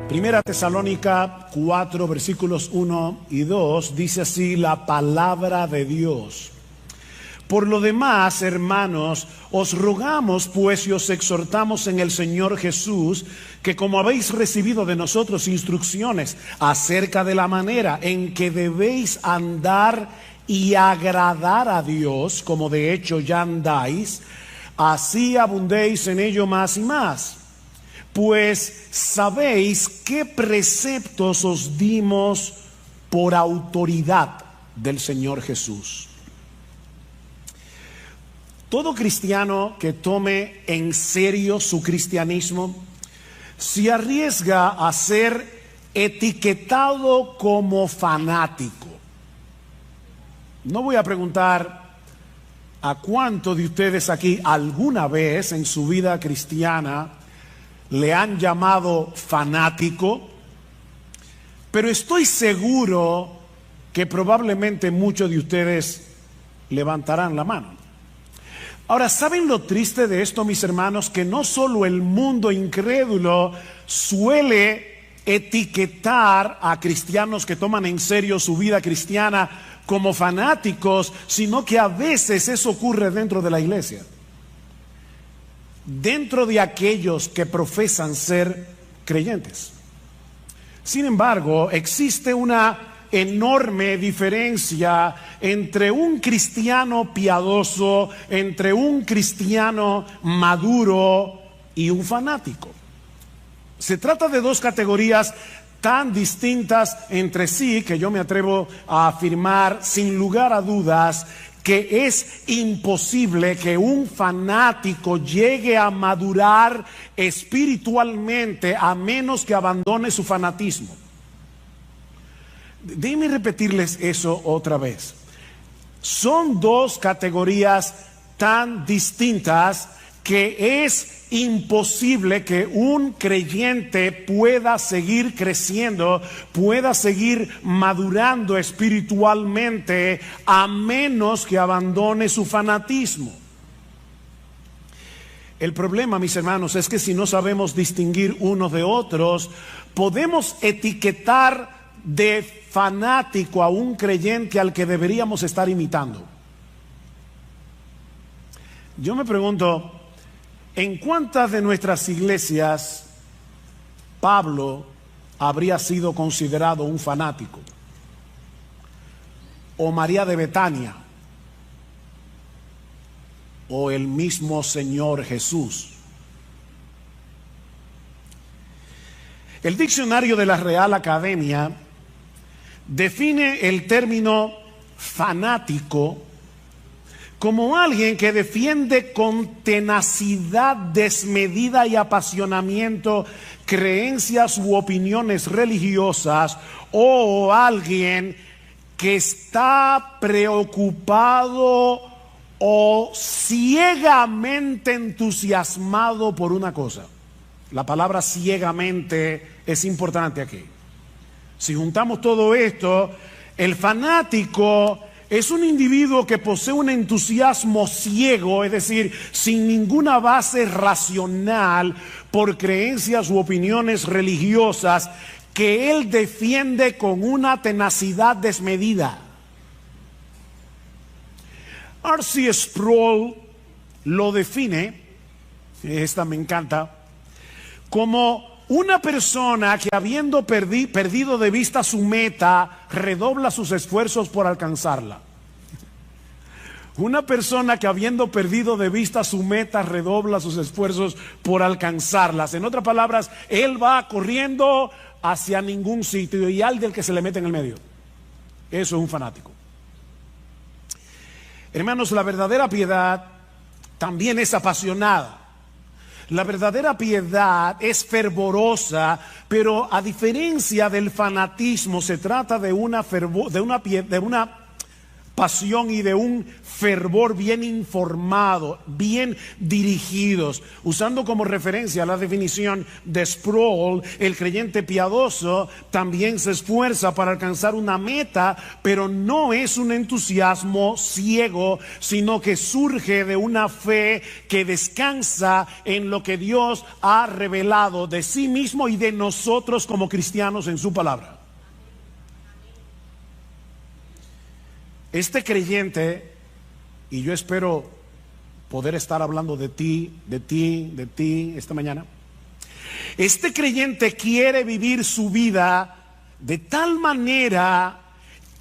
Primera Tesalónica 4, versículos 1 y 2, dice así la palabra de Dios. Por lo demás, hermanos, os rogamos pues y os exhortamos en el Señor Jesús, que como habéis recibido de nosotros instrucciones acerca de la manera en que debéis andar y agradar a Dios, como de hecho ya andáis, así abundéis en ello más y más. Pues sabéis qué preceptos os dimos por autoridad del Señor Jesús. Todo cristiano que tome en serio su cristianismo se arriesga a ser etiquetado como fanático. No voy a preguntar a cuántos de ustedes aquí alguna vez en su vida cristiana le han llamado fanático, pero estoy seguro que probablemente muchos de ustedes levantarán la mano. Ahora, ¿saben lo triste de esto, mis hermanos? Que no solo el mundo incrédulo suele etiquetar a cristianos que toman en serio su vida cristiana como fanáticos, sino que a veces eso ocurre dentro de la iglesia. Dentro de aquellos que profesan ser creyentes. Sin embargo, existe una enorme diferencia entre un cristiano piadoso, entre un cristiano maduro y un fanático. Se trata de dos categorías tan distintas entre sí que yo me atrevo a afirmar sin lugar a dudas que es imposible que un fanático llegue a madurar espiritualmente a menos que abandone su fanatismo. Déjenme repetirles eso otra vez. Son dos categorías tan distintas que es imposible que un creyente pueda seguir creciendo, pueda seguir madurando espiritualmente a menos que abandone su fanatismo. El problema, mis hermanos, es que si no sabemos distinguir unos de otros, podemos etiquetar de fanático a un creyente al que deberíamos estar imitando. Yo me pregunto, ¿en cuántas de nuestras iglesias Pablo habría sido considerado un fanático? ¿O María de Betania? ¿O el mismo Señor Jesús? El diccionario de la Real Academia define el término fanático como alguien que defiende con tenacidad desmedida y apasionamiento creencias u opiniones religiosas, o alguien que está preocupado o ciegamente entusiasmado por una cosa. La palabra ciegamente es importante aquí. Si juntamos todo esto, el fanático es un individuo que posee un entusiasmo ciego, es decir, sin ninguna base racional por creencias u opiniones religiosas que él defiende con una tenacidad desmedida. R.C. Sproul lo define, esta me encanta, como una persona que habiendo perdido de vista su meta, redobla sus esfuerzos por alcanzarla. Una persona que habiendo perdido de vista su meta, redobla sus esfuerzos por alcanzarlas. En otras palabras, él va corriendo hacia ningún sitio y al del que se le mete en el medio. Eso es un fanático. Hermanos, la verdadera piedad también es apasionada. La verdadera piedad es fervorosa, pero a diferencia del fanatismo se trata de una pasión y de un fervor bien informado, bien dirigidos. Usando como referencia la definición de Sproul, el creyente piadoso también se esfuerza para alcanzar una meta, pero no es un entusiasmo ciego, sino que surge de una fe que descansa en lo que Dios ha revelado de sí mismo y de nosotros como cristianos en su palabra. Este creyente, y yo espero poder estar hablando de ti esta mañana. Este creyente quiere vivir su vida de tal manera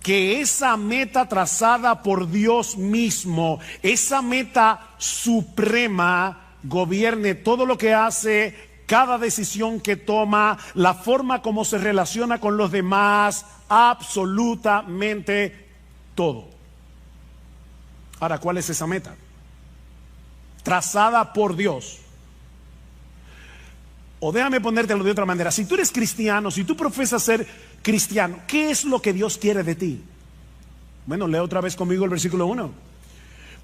que esa meta trazada por Dios mismo, esa meta suprema, gobierne todo lo que hace, cada decisión que toma, la forma como se relaciona con los demás, absolutamente todo. Ahora, ¿cuál es esa meta? Trazada por Dios. O déjame ponértelo de otra manera. Si tú eres cristiano, si tú profesas ser cristiano, ¿qué es lo que Dios quiere de ti? Bueno, lee otra vez conmigo el versículo 1.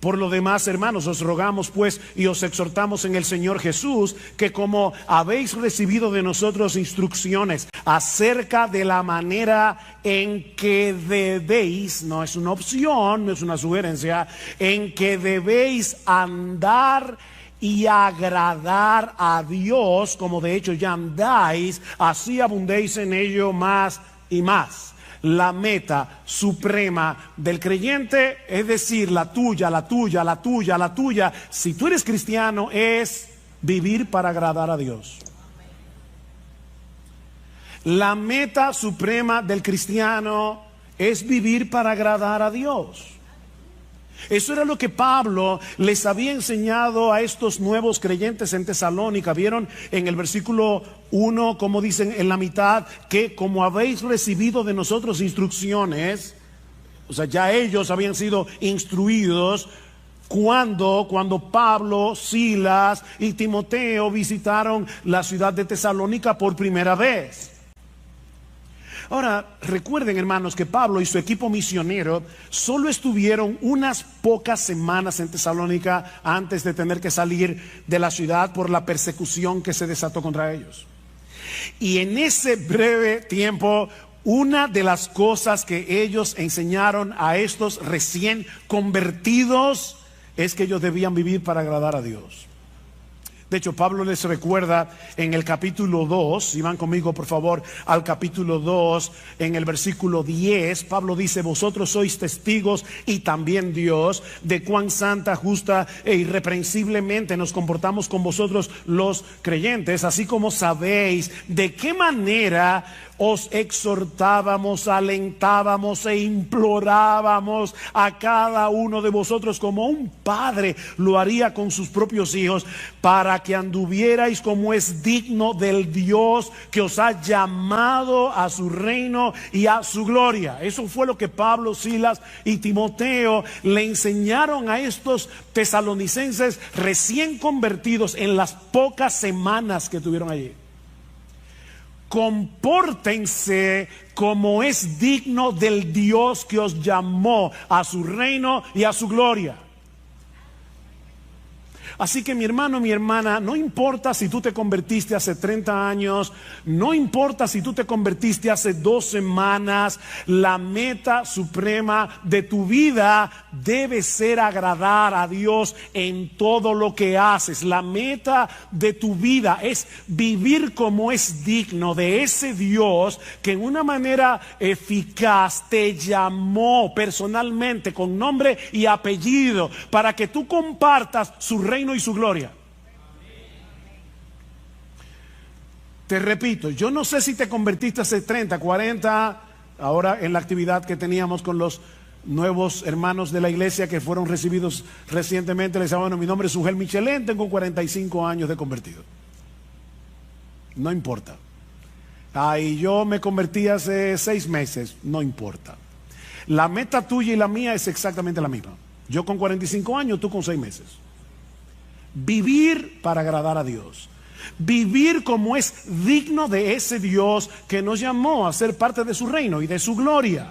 Por lo demás, hermanos, os rogamos pues y os exhortamos en el Señor Jesús, que como habéis recibido de nosotros instrucciones acerca de la manera en que debéis, no es una opción, no es una sugerencia, en que debéis andar y agradar a Dios, como de hecho ya andáis, así abundéis en ello más y más. La meta suprema del creyente, es decir, la tuya, si tú eres cristiano, es vivir para agradar a Dios. La meta suprema del cristiano es vivir para agradar a Dios. Eso era lo que Pablo les había enseñado a estos nuevos creyentes en Tesalónica. Vieron en el versículo 1, como dicen en la mitad, que como habéis recibido de nosotros instrucciones, o sea, ya ellos habían sido instruidos cuando Pablo, Silas y Timoteo visitaron la ciudad de Tesalónica por primera vez. Ahora, recuerden, hermanos, que Pablo y su equipo misionero solo estuvieron unas pocas semanas en Tesalónica antes de tener que salir de la ciudad por la persecución que se desató contra ellos. Y en ese breve tiempo, una de las cosas que ellos enseñaron a estos recién convertidos es que ellos debían vivir para agradar a Dios. De hecho, Pablo les recuerda en el capítulo 2, si van conmigo por favor al capítulo 2, en el versículo 10, Pablo dice: vosotros sois testigos y también Dios de cuán santa, justa e irreprensiblemente nos comportamos con vosotros los creyentes, así como sabéis de qué manera os exhortábamos, alentábamos e implorábamos a cada uno de vosotros como un padre lo haría con sus propios hijos, para que anduvierais como es digno del Dios que os ha llamado a su reino y a su gloria. Eso fue lo que Pablo, Silas y Timoteo le enseñaron a estos tesalonicenses recién convertidos en las pocas semanas que tuvieron allí. Compórtense como es digno del Dios que os llamó a su reino y a su gloria. Así que mi hermano, mi hermana, no importa si tú te convertiste hace 30 años, no importa si tú te convertiste hace 2 semanas, la meta suprema de tu vida debe ser agradar a Dios en todo lo que haces. La meta de tu vida es vivir como es digno de ese Dios que en una manera eficaz te llamó personalmente con nombre y apellido para que tú compartas su reino y su gloria. Te repito, yo no sé si te convertiste hace 30, 40, ahora en la actividad que teníamos con los nuevos hermanos de la iglesia que fueron recibidos recientemente. Les decía: bueno, mi nombre es Ugel Michelén, tengo 45 años de convertido. No importa. Y yo me convertí hace 6 meses, no importa. La meta tuya y la mía es exactamente la misma. Yo con 45 años, tú con 6 meses. Vivir para agradar a Dios. Vivir como es digno de ese Dios que nos llamó a ser parte de su reino y de su gloria.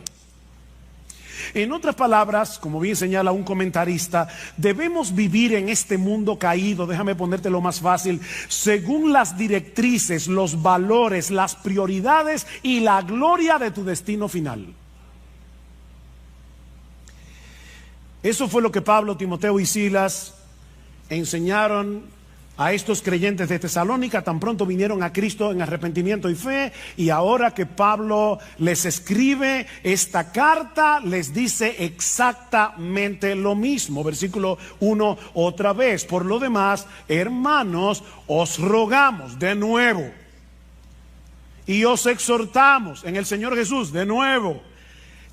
En otras palabras, como bien señala un comentarista, debemos vivir en este mundo caído, déjame ponértelo más fácil, según las directrices, los valores, las prioridades y la gloria de tu destino final. Eso fue lo que Pablo, Timoteo y Silas enseñaron a estos creyentes de Tesalónica tan pronto vinieron a Cristo en arrepentimiento y fe, y ahora que Pablo les escribe esta carta, les dice exactamente lo mismo. Versículo 1 otra vez: por lo demás, hermanos, os rogamos de nuevo y os exhortamos en el Señor Jesús de nuevo,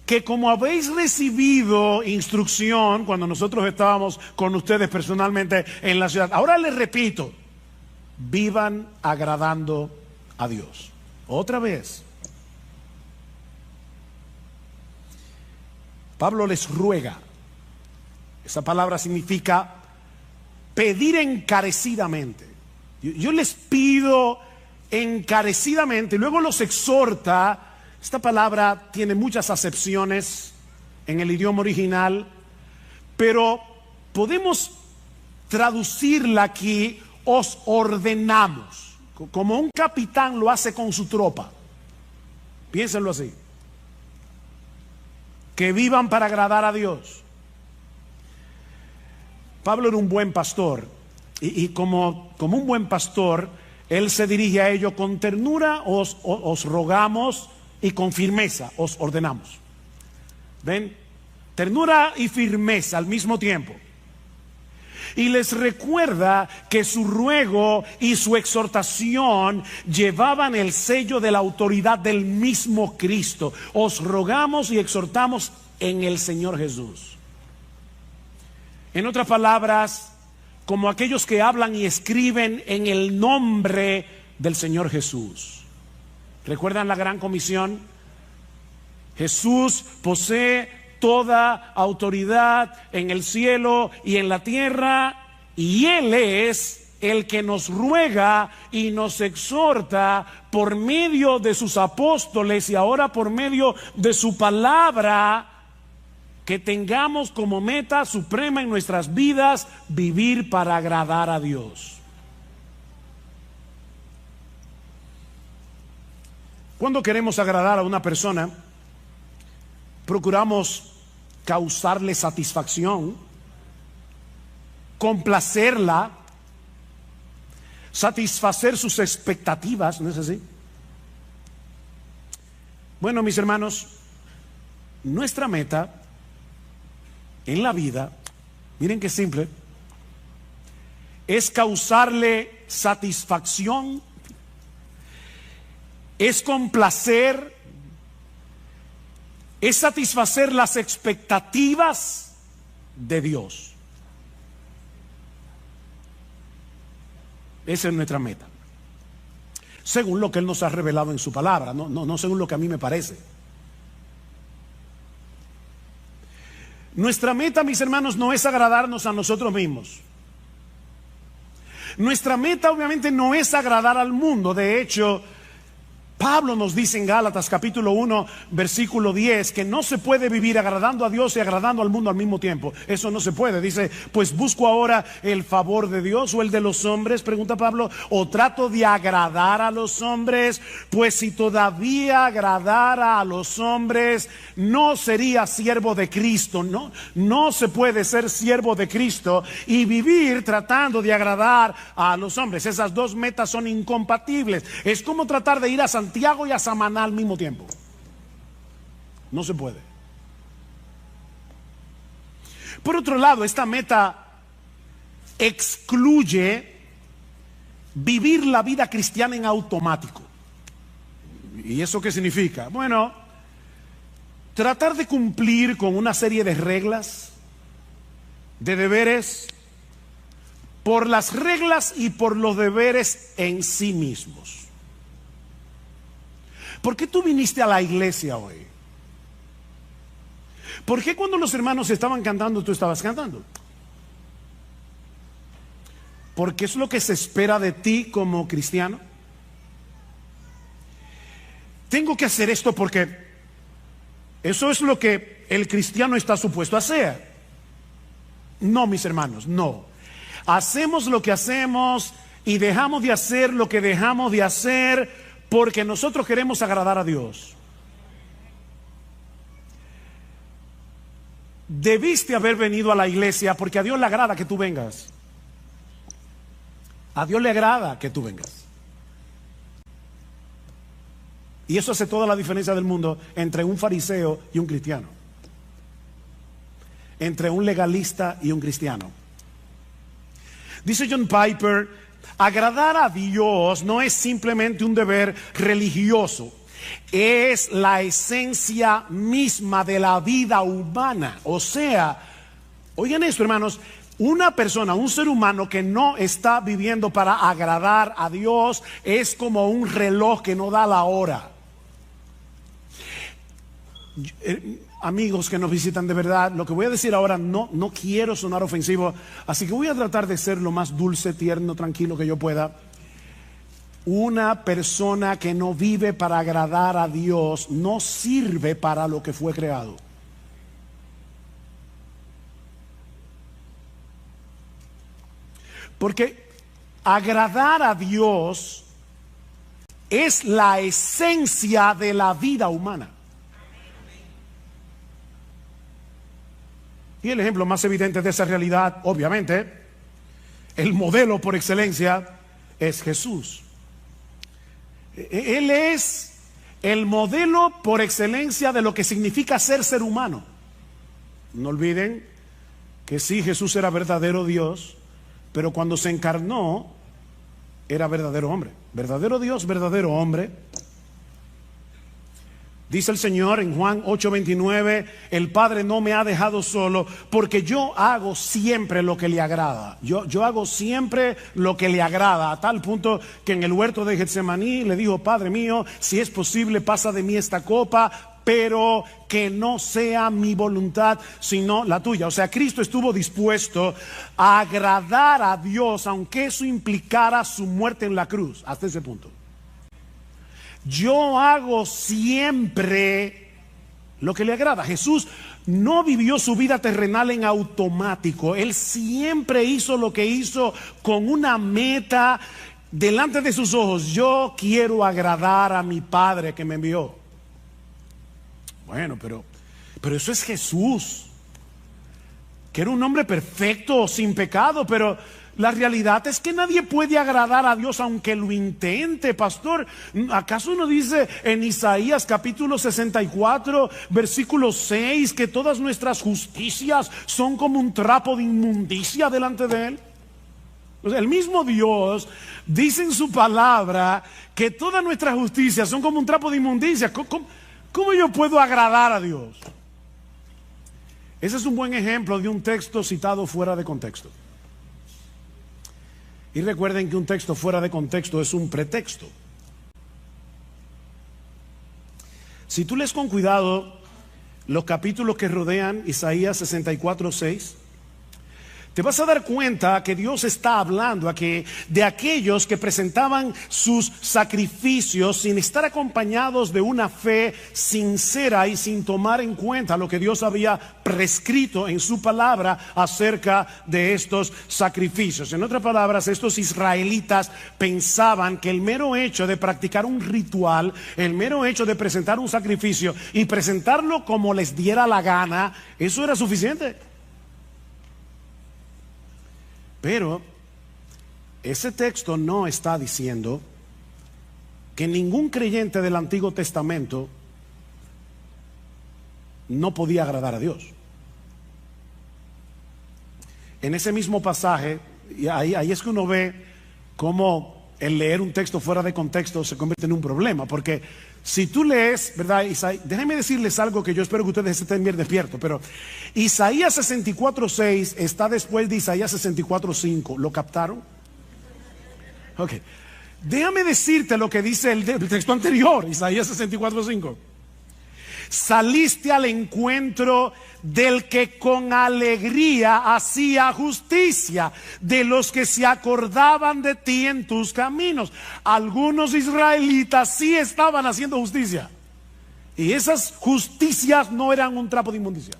que como habéis recibido instrucción cuando nosotros estábamos con ustedes personalmente en la ciudad, ahora les repito, vivan agradando a Dios. Otra vez, Pablo les ruega. Esa palabra significa pedir encarecidamente. Yo les pido encarecidamente, luego los exhorta. Esta palabra tiene muchas acepciones en el idioma original, pero podemos traducirla aquí: os ordenamos, como un capitán lo hace con su tropa. Piénsenlo así: que vivan para agradar a Dios. Pablo era un buen pastor, y como un buen pastor, él se dirige a ellos con ternura: os rogamos, y con firmeza os ordenamos. ¿Ven? Ternura y firmeza al mismo tiempo. Y les recuerda que su ruego y su exhortación llevaban el sello de la autoridad del mismo Cristo. Os rogamos y exhortamos en el Señor Jesús. En otras palabras, como aquellos que hablan y escriben en el nombre del Señor Jesús. ¿Recuerdan la gran comisión? Jesús posee toda autoridad en el cielo y en la tierra, y Él es el que nos ruega y nos exhorta por medio de sus apóstoles y ahora por medio de su palabra, que tengamos como meta suprema en nuestras vidas vivir para agradar a Dios. Cuando queremos agradar a una persona, procuramos causarle satisfacción, complacerla, satisfacer sus expectativas, ¿no es así? Bueno, mis hermanos, nuestra meta en la vida, miren qué simple, es causarle satisfacción, es complacer, es satisfacer las expectativas de Dios. Esa es nuestra meta, según lo que Él nos ha revelado en su palabra, no según lo que a mí me parece. Nuestra meta, mis hermanos, no es agradarnos a nosotros mismos. Nuestra meta obviamente no es agradar al mundo. De hecho, Pablo nos dice en Gálatas capítulo 1 versículo 10 que no se puede vivir agradando a Dios y agradando al mundo al mismo tiempo. Eso no se puede. Dice: pues busco ahora el favor de Dios o el de los hombres, pregunta Pablo, o trato de agradar a los hombres. Pues si todavía agradara a los hombres, no sería siervo de Cristo. No se puede ser siervo de Cristo y vivir tratando de agradar a los hombres. Esas dos metas son incompatibles. Es como tratar de ir a Santiago y a Samaná al mismo tiempo. No se puede. Por otro lado, esta meta excluye vivir la vida cristiana en automático. ¿Y eso qué significa? Bueno, tratar de cumplir con una serie de reglas, de deberes, por las reglas y por los deberes en sí mismos. ¿Por qué tú viniste a la iglesia hoy? ¿Por qué cuando los hermanos estaban cantando tú estabas cantando? Porque es lo que se espera de ti como cristiano. Tengo que hacer esto porque Eso es lo que el cristiano está supuesto a hacer. No, mis hermanos, no. Hacemos lo que hacemos y dejamos de hacer lo que dejamos de hacer porque nosotros queremos agradar a Dios. Debiste haber venido a la iglesia porque a Dios le agrada que tú vengas. A Dios le agrada que tú vengas. Y eso hace toda la diferencia del mundo entre un fariseo y un cristiano. Entre un legalista y un cristiano. Dice John Piper, agradar a Dios no es simplemente un deber religioso. Es la esencia misma de la vida humana. O sea, oigan esto, hermanos, una persona, un ser humano que no está viviendo para agradar a Dios es como un reloj que no da la hora. Amigos que nos visitan, de verdad, lo que voy a decir ahora no quiero sonar ofensivo, así que voy a tratar de ser lo más dulce, tierno, tranquilo que yo pueda. Una persona que no vive para agradar a Dios no sirve para lo que fue creado. Porque agradar a Dios es la esencia de la vida humana. Y el ejemplo más evidente de esa realidad, obviamente, el modelo por excelencia es Jesús. Él es el modelo por excelencia de lo que significa ser humano. No olviden que sí, Jesús era verdadero Dios, pero cuando se encarnó, era verdadero hombre. Verdadero Dios, verdadero hombre. Dice el Señor en Juan 8:29, el Padre no me ha dejado solo porque yo hago siempre lo que le agrada. Yo hago siempre lo que le agrada, a tal punto que en el huerto de Getsemaní le dijo, Padre mío, si es posible pasa de mí esta copa, pero que no sea mi voluntad sino la tuya. O sea, Cristo estuvo dispuesto a agradar a Dios aunque eso implicara su muerte en la cruz, hasta ese punto. Yo hago siempre lo que le agrada. Jesús no vivió su vida terrenal en automático. Él siempre hizo lo que hizo con una meta delante de sus ojos. Yo quiero agradar a mi Padre que me envió. Bueno, pero eso es Jesús, que era un hombre perfecto, sin pecado, pero la realidad es que nadie puede agradar a Dios aunque lo intente, pastor. ¿Acaso no dice en Isaías capítulo 64, versículo 6, que todas nuestras justicias son como un trapo de inmundicia delante de Él? O sea, el mismo Dios dice en su palabra que todas nuestras justicias son como un trapo de inmundicia. ¿Cómo yo puedo agradar a Dios? Ese es un buen ejemplo de un texto citado fuera de contexto. Y recuerden que un texto fuera de contexto es un pretexto. Si tú lees con cuidado los capítulos que rodean Isaías 64:6, te vas a dar cuenta que Dios está hablando aquí de aquellos que presentaban sus sacrificios sin estar acompañados de una fe sincera y sin tomar en cuenta lo que Dios había prescrito en su palabra acerca de estos sacrificios. En otras palabras, estos israelitas pensaban que el mero hecho de practicar un ritual, el mero hecho de presentar un sacrificio y presentarlo como les diera la gana, eso era suficiente. Pero ese texto no está diciendo que ningún creyente del Antiguo Testamento no podía agradar a Dios. En ese mismo pasaje, y ahí es que uno ve cómo el leer un texto fuera de contexto se convierte en un problema, porque si tú lees, ¿verdad? Déjenme decirles algo que yo espero que ustedes estén bien despiertos, pero Isaías 64:6 está después de Isaías 64:5. ¿Lo captaron? Ok. Déjame decirte lo que dice el texto anterior, Isaías 64:5. Saliste al encuentro del que con alegría hacía justicia, de los que se acordaban de ti en tus caminos. Algunos israelitas sí estaban haciendo justicia. Y esas justicias no eran un trapo de inmundicia.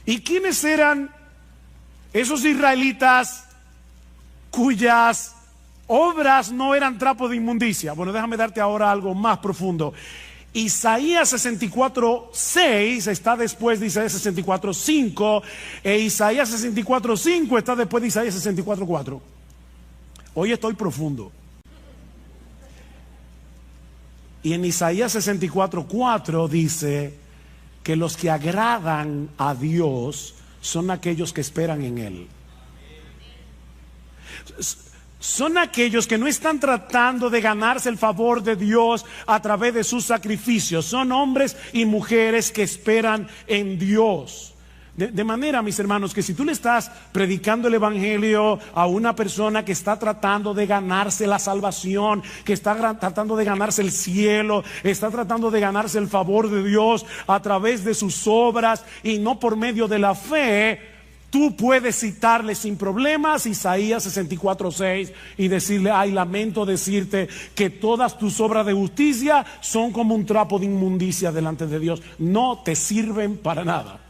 ¿Y quiénes eran esos israelitas cuyas obras no eran trapo de inmundicia? Bueno, déjame darte ahora algo más profundo. Isaías 64:6 está después de Isaías 64:5, e Isaías 64:5 está después de Isaías 64:4. Hoy estoy profundo. Y en Isaías 64:4 dice que los que agradan a Dios son aquellos que esperan en Él. Son aquellos que no están tratando de ganarse el favor de Dios a través de sus sacrificios. Son hombres y mujeres que esperan en Dios. De manera, mis hermanos, que si tú le estás predicando el evangelio a una persona que está tratando de ganarse la salvación, que está tratando de ganarse el cielo, está tratando de ganarse el favor de Dios a través de sus obras y no por medio de la fe, tú puedes citarle sin problemas Isaías 64:6 y decirle: ay, lamento decirte que todas tus obras de justicia son como un trapo de inmundicia delante de Dios, no te sirven para nada.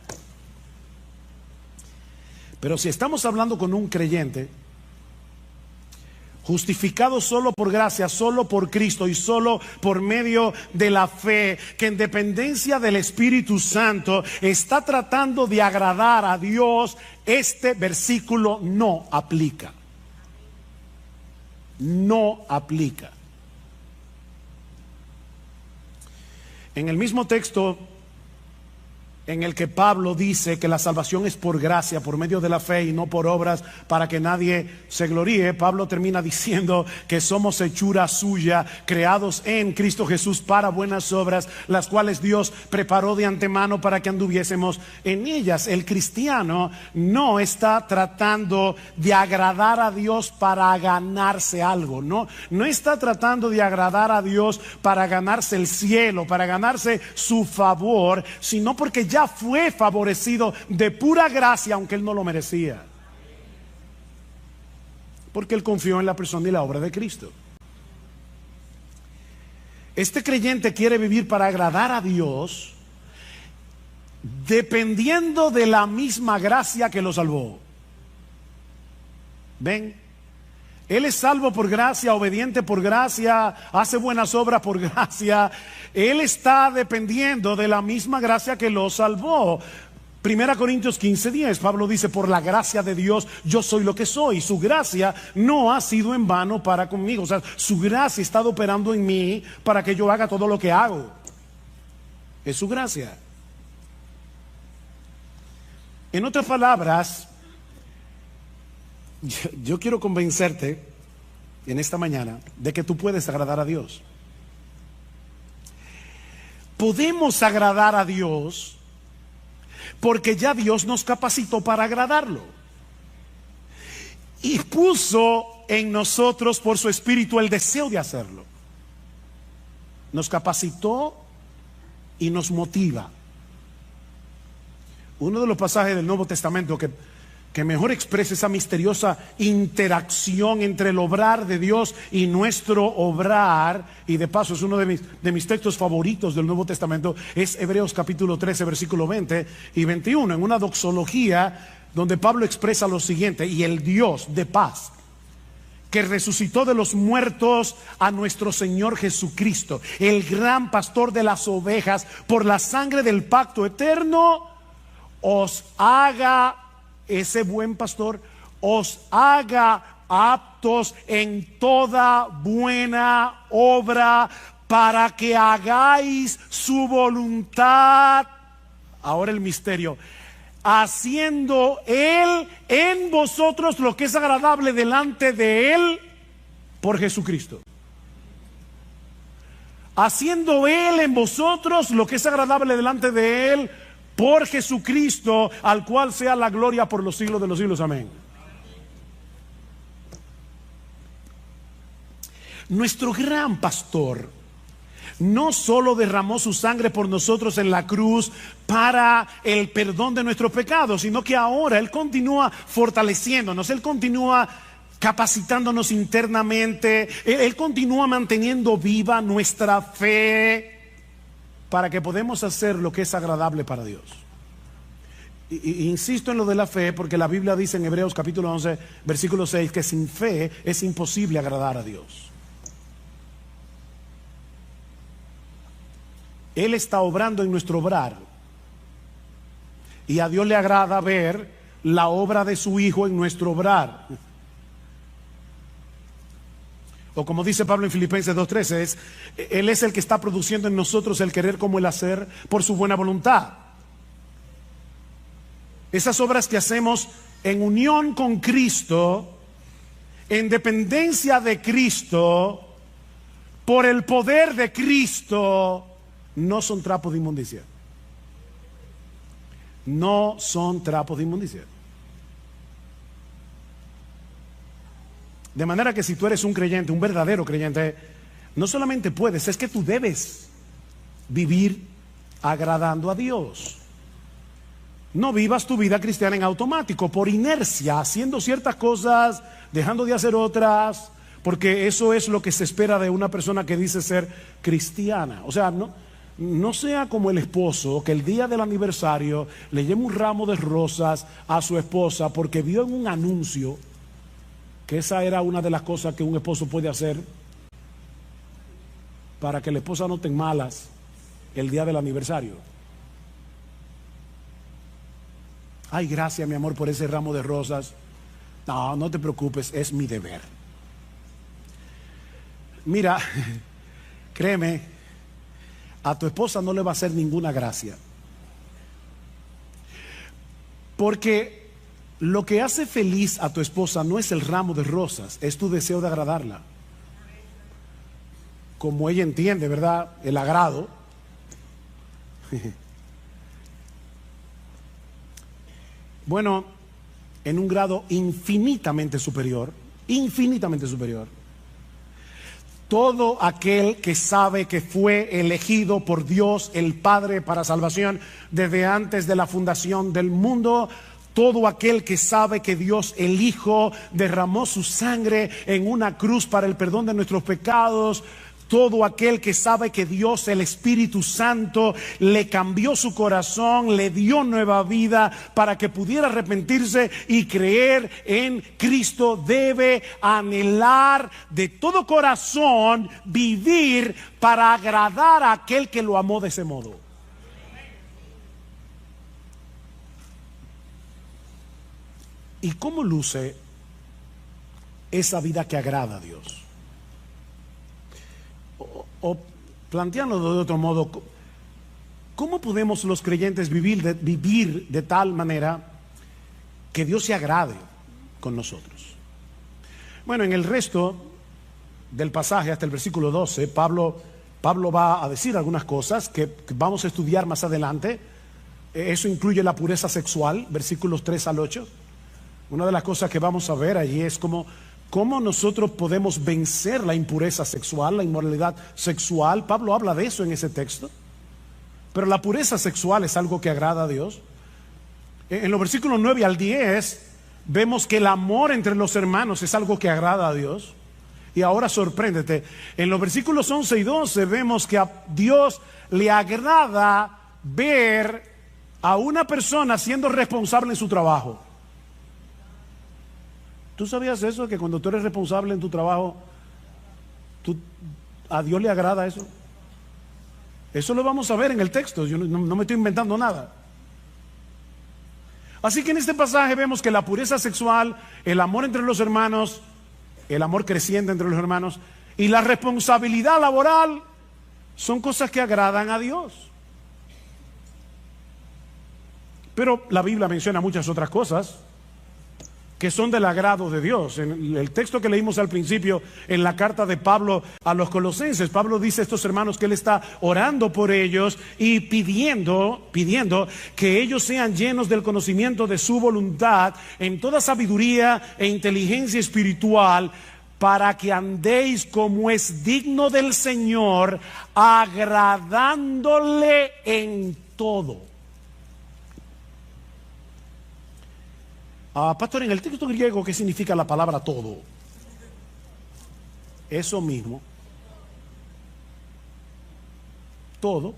Pero si estamos hablando con un creyente justificado solo por gracia, solo por Cristo y solo por medio de la fe, que en dependencia del Espíritu Santo está tratando de agradar a Dios, este versículo no aplica. No aplica. En el mismo texto en el que Pablo dice que la salvación es por gracia, por medio de la fe y no por obras, para que nadie se gloríe, Pablo termina diciendo que somos hechura suya, creados en Cristo Jesús para buenas obras, las cuales Dios preparó de antemano para que anduviésemos en ellas. El cristiano no está tratando de agradar a Dios para ganarse algo, no está tratando de agradar a Dios para ganarse el cielo, para ganarse su favor, sino porque ya fue favorecido de pura gracia, aunque él no lo merecía, porque él confió en la persona y la obra de Cristo. Este creyente quiere vivir para agradar a Dios, dependiendo de la misma gracia que lo salvó. ¿Ven? Él es salvo por gracia, obediente por gracia, hace buenas obras por gracia. Él está dependiendo de la misma gracia que lo salvó. 1 Corintios 15:10, Pablo dice: por la gracia de Dios yo soy lo que soy. Su gracia no ha sido en vano para conmigo. O sea, su gracia ha estado operando en mí para que yo haga todo lo que hago. Es su gracia. En otras palabras, yo quiero convencerte en esta mañana de que tú puedes agradar a Dios. Podemos agradar a Dios porque ya Dios nos capacitó para agradarlo y puso en nosotros por su Espíritu el deseo de hacerlo. Nos capacitó y nos motiva. Uno de los pasajes del Nuevo Testamento que mejor expresa esa misteriosa interacción entre el obrar de Dios y nuestro obrar, y de paso es uno de mis textos favoritos del Nuevo Testamento, es Hebreos capítulo 13, versículo 20 y 21, en una doxología donde Pablo expresa lo siguiente: y el Dios de paz, que resucitó de los muertos a nuestro Señor Jesucristo, el gran pastor de las ovejas, por la sangre del pacto eterno, os haga, ese buen pastor, os haga aptos en toda buena obra, para que hagáis su voluntad. Ahora el misterio: haciendo Él en vosotros lo que es agradable delante de Él por Jesucristo. Haciendo Él en vosotros lo que es agradable delante de Él por Jesucristo, al cual sea la gloria por los siglos de los siglos. Amén. Nuestro gran pastor no solo derramó su sangre por nosotros en la cruz para el perdón de nuestros pecados, sino que ahora Él continúa fortaleciéndonos, Él continúa capacitándonos internamente. Él continúa manteniendo viva nuestra fe para que podamos hacer lo que es agradable para Dios. Insisto en lo de la fe porque la Biblia dice en Hebreos capítulo 11, versículo 6, que sin fe es imposible agradar a Dios. Él está obrando en nuestro obrar. Y a Dios le agrada ver la obra de su Hijo en nuestro obrar. O como dice Pablo en Filipenses 2:13, Él es el que está produciendo en nosotros el querer como el hacer por su buena voluntad. Esas obras que hacemos en unión con Cristo, en dependencia de Cristo, por el poder de Cristo, no son trapos de inmundicia. No son trapos de inmundicia. De manera que si tú eres un creyente, un verdadero creyente, no solamente puedes, es que tú debes vivir agradando a Dios. No vivas tu vida cristiana en automático, por inercia, haciendo ciertas cosas, dejando de hacer otras, porque eso es lo que se espera de una persona que dice ser cristiana. O sea, no sea como el esposo que el día del aniversario le lleva un ramo de rosas a su esposa porque vio en un anuncio que esa era una de las cosas que un esposo puede hacer para que la esposa no tenga malas el día del aniversario. Ay, gracias mi amor por ese ramo de rosas. No, no te preocupes, es mi deber. Mira, créeme, a tu esposa no le va a hacer ninguna gracia. Porque lo que hace feliz a tu esposa no es el ramo de rosas, es tu deseo de agradarla. Como ella entiende, ¿verdad? El agrado. Bueno, en un grado infinitamente superior, todo aquel que sabe que fue elegido por Dios el Padre para salvación desde antes de la fundación del mundo, todo aquel que sabe que Dios el Hijo derramó su sangre en una cruz para el perdón de nuestros pecados, todo aquel que sabe que Dios el Espíritu Santo le cambió su corazón, le dio nueva vida para que pudiera arrepentirse y creer en Cristo, debe anhelar de todo corazón vivir para agradar a aquel que lo amó de ese modo. ¿Y cómo luce esa vida que agrada a Dios? O planteándolo de otro modo, ¿cómo podemos los creyentes vivir de tal manera que Dios se agrade con nosotros? Bueno, en el resto del pasaje, hasta el versículo 12, Pablo va a decir algunas cosas que vamos a estudiar más adelante. Eso incluye la pureza sexual, versículos 3 al 8. Una de las cosas que vamos a ver allí es cómo nosotros podemos vencer la impureza sexual, la inmoralidad sexual. Pablo habla de eso en ese texto. Pero la pureza sexual es algo que agrada a Dios. En los versículos 9 al 10 vemos que el amor entre los hermanos es algo que agrada a Dios. Y ahora sorpréndete, en los versículos 11 y 12 vemos que a Dios le agrada ver a una persona siendo responsable en su trabajo. ¿Tú sabías eso? Que cuando tú eres responsable en tu trabajo, a Dios le agrada eso. Eso lo vamos a ver en el texto. Yo no me estoy inventando nada. Así que en este pasaje vemos que la pureza sexual, el amor entre los hermanos, el amor creciente entre los hermanos y la responsabilidad laboral son cosas que agradan a Dios. Pero la Biblia menciona muchas otras cosas que son del agrado de Dios. En el texto que leímos al principio, en la carta de Pablo a los Colosenses, Pablo dice a estos hermanos que él está orando por ellos y pidiendo que ellos sean llenos del conocimiento de su voluntad en toda sabiduría e inteligencia espiritual, para que andéis como es digno del Señor, agradándole en todo. Pastor, en el texto griego, ¿qué significa la palabra todo? Eso mismo. Todo.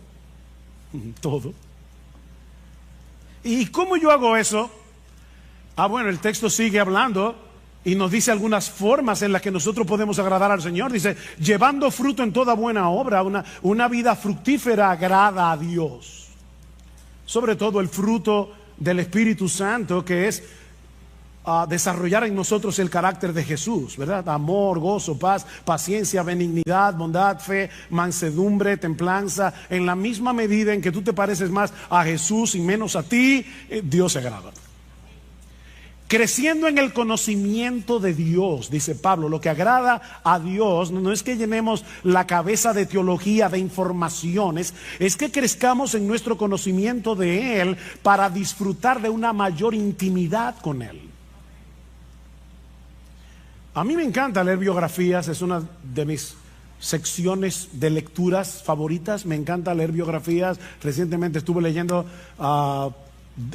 Todo. ¿Y cómo yo hago eso? Bueno, el texto sigue hablando y nos dice algunas formas en las que nosotros podemos agradar al Señor. Dice, llevando fruto en toda buena obra, una vida fructífera agrada a Dios. Sobre todo el fruto del Espíritu Santo, que es desarrollar en nosotros el carácter de Jesús, ¿verdad? Amor, gozo, paz, paciencia, benignidad, bondad, fe, mansedumbre, templanza. En la misma medida en que tú te pareces más a Jesús y menos a ti, Dios se agrada. Creciendo en el conocimiento de Dios, dice Pablo. Lo que agrada a Dios no es que llenemos la cabeza de teología, de informaciones, es que crezcamos en nuestro conocimiento de Él para disfrutar de una mayor intimidad con Él. A mí me encanta leer biografías, es una de mis secciones de lecturas favoritas. Me encanta leer biografías. Recientemente estuve leyendo,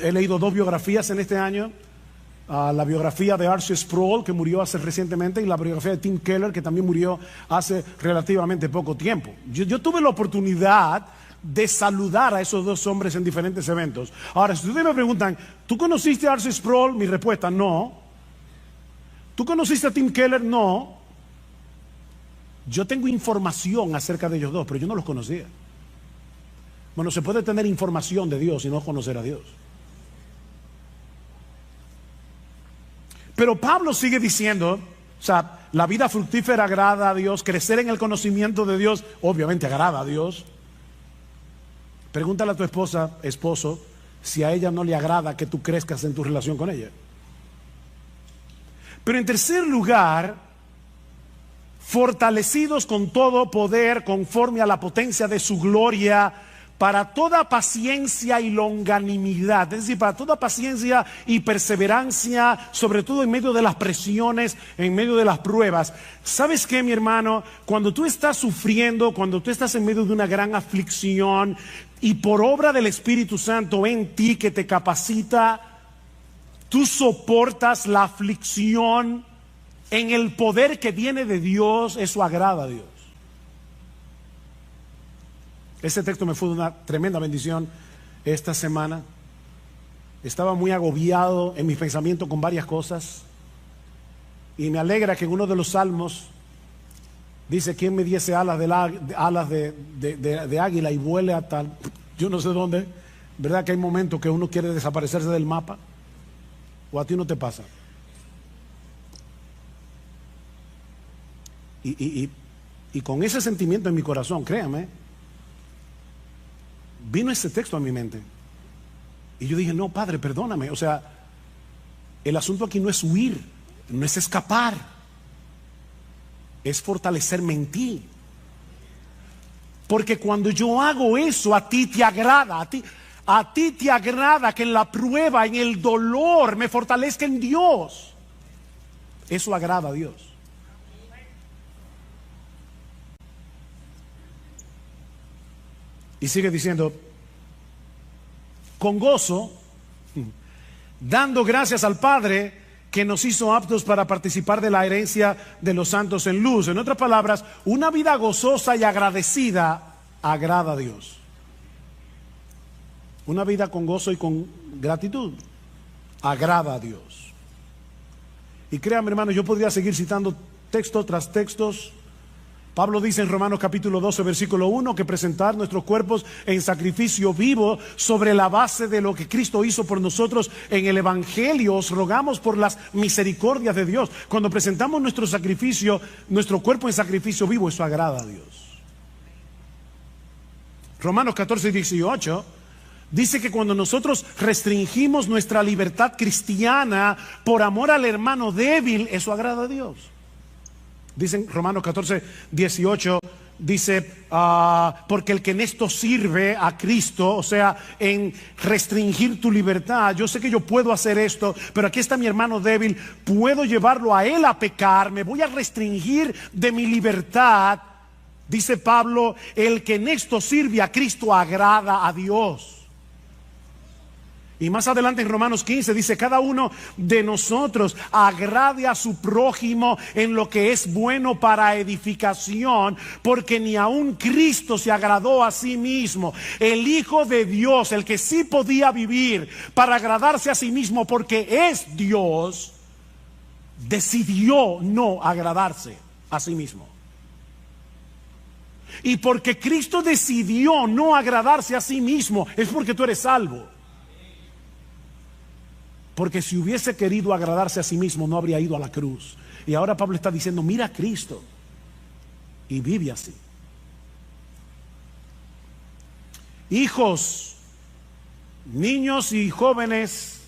he leído 2 biografías en este año. La biografía de R.C. Sproul, que murió hace recientemente, y la biografía de Tim Keller, que también murió hace relativamente poco tiempo. Yo tuve la oportunidad de saludar a esos 2 hombres en diferentes eventos. Ahora, si ustedes me preguntan, ¿tú conociste a R.C. Sproul? Mi respuesta, no. ¿Tú conociste a Tim Keller? No. Yo tengo información acerca de ellos 2, pero yo no los conocía. Bueno, se puede tener información de Dios y no conocer a Dios. Pero Pablo sigue diciendo, o sea, la vida fructífera agrada a Dios, crecer en el conocimiento de Dios, obviamente agrada a Dios. Pregúntale a tu esposa, esposo, si a ella no le agrada que tú crezcas en tu relación con ella. Pero en tercer lugar, fortalecidos con todo poder conforme a la potencia de su gloria, para toda paciencia y longanimidad, es decir, para toda paciencia y perseverancia, sobre todo en medio de las presiones, en medio de las pruebas. ¿Sabes qué, mi hermano? Cuando tú estás sufriendo, cuando tú estás en medio de una gran aflicción y por obra del Espíritu Santo en ti que te capacita, tú soportas la aflicción en el poder que viene de Dios, eso agrada a Dios. Ese texto me fue de una tremenda bendición esta semana. Estaba muy agobiado en mis pensamientos con varias cosas. Y me alegra que en uno de los salmos dice, ¿quién me diese alas de águila y vuele a tal, yo no sé dónde? ¿Verdad que hay momentos que uno quiere desaparecerse del mapa? ¿O a ti no te pasa? Y con ese sentimiento en mi corazón, créame, vino ese texto a mi mente. Y yo dije, no, Padre, perdóname. O sea, el asunto aquí no es huir, no es escapar, es fortalecerme en ti. Porque cuando yo hago eso, a ti te agrada, a ti te agrada que en la prueba, en el dolor, me fortalezca en Dios. Eso agrada a Dios. Y sigue diciendo, con gozo, dando gracias al Padre que nos hizo aptos para participar de la herencia de los santos en luz. En otras palabras, una vida gozosa y agradecida agrada a Dios. Una vida con gozo y con gratitud agrada a Dios. Y créanme, hermanos, yo podría seguir citando texto tras textos. Pablo dice en Romanos capítulo 12 versículo 1 que presentar nuestros cuerpos en sacrificio vivo sobre la base de lo que Cristo hizo por nosotros en el Evangelio. Os rogamos por las misericordias de Dios. Cuando presentamos nuestro sacrificio, nuestro cuerpo en sacrificio vivo, eso agrada a Dios. Romanos 14 y 18 dice que cuando nosotros restringimos nuestra libertad cristiana por amor al hermano débil, eso agrada a Dios. Dicen Romanos 14, 18, dice, porque el que en esto sirve a Cristo, o sea, en restringir tu libertad, yo sé que yo puedo hacer esto, pero aquí está mi hermano débil, puedo llevarlo a él a pecar, me voy a restringir de mi libertad. Dice Pablo, el que en esto sirve a Cristo agrada a Dios. Y más adelante en Romanos 15 dice: cada uno de nosotros agrade a su prójimo en lo que es bueno para edificación, porque ni aun Cristo se agradó a sí mismo. El Hijo de Dios, el que sí podía vivir para agradarse a sí mismo porque es Dios, decidió no agradarse a sí mismo. Y porque Cristo decidió no agradarse a sí mismo, es porque tú eres salvo. Porque si hubiese querido agradarse a sí mismo, no habría ido a la cruz. Y ahora Pablo está diciendo: mira a Cristo y vive así. Hijos, niños y jóvenes,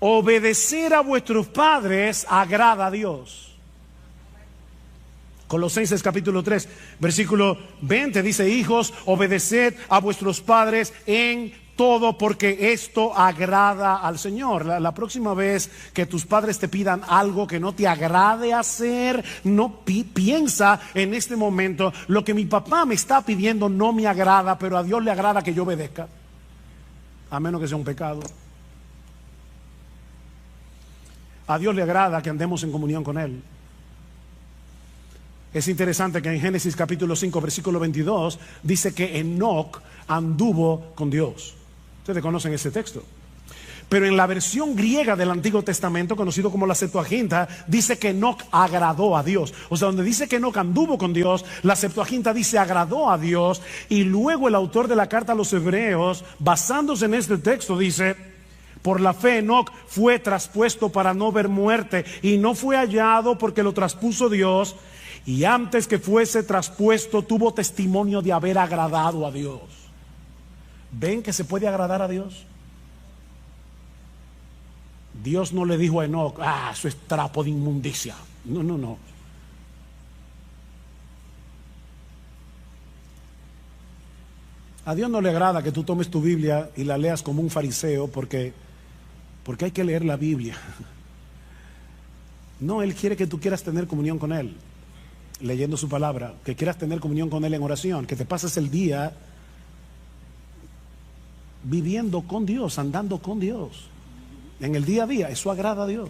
obedecer a vuestros padres agrada a Dios. Colosenses capítulo 3, versículo 20 dice: hijos, obedeced a vuestros padres en todo, porque esto agrada al Señor. La próxima vez que tus padres te pidan algo que no te agrade hacer, no piensa en este momento: lo que mi papá me está pidiendo no me agrada, pero a Dios le agrada que yo obedezca, a menos que sea un pecado. A Dios le agrada que andemos en comunión con Él. Es interesante que en Génesis capítulo 5 versículo 22 dice que Enoc anduvo con Dios. Ustedes conocen ese texto. Pero en la versión griega del Antiguo Testamento, conocido como la Septuaginta, dice que Enoc agradó a Dios. O sea, donde dice que Enoc anduvo con Dios, la Septuaginta dice agradó a Dios. Y luego el autor de la carta a los Hebreos, basándose en este texto, dice: por la fe Enoc fue traspuesto para no ver muerte, y no fue hallado porque lo traspuso Dios, y antes que fuese traspuesto tuvo testimonio de haber agradado a Dios. ¿Ven que se puede agradar a Dios? Dios no le dijo a Enoc: eso es trapo de inmundicia. No, no, no. A Dios no le agrada que tú tomes tu Biblia y la leas como un fariseo porque hay que leer la Biblia. No, Él quiere que tú quieras tener comunión con Él, leyendo su palabra, que quieras tener comunión con Él en oración, que te pases el día viviendo con Dios, andando con Dios, en el día a día. Eso agrada a Dios.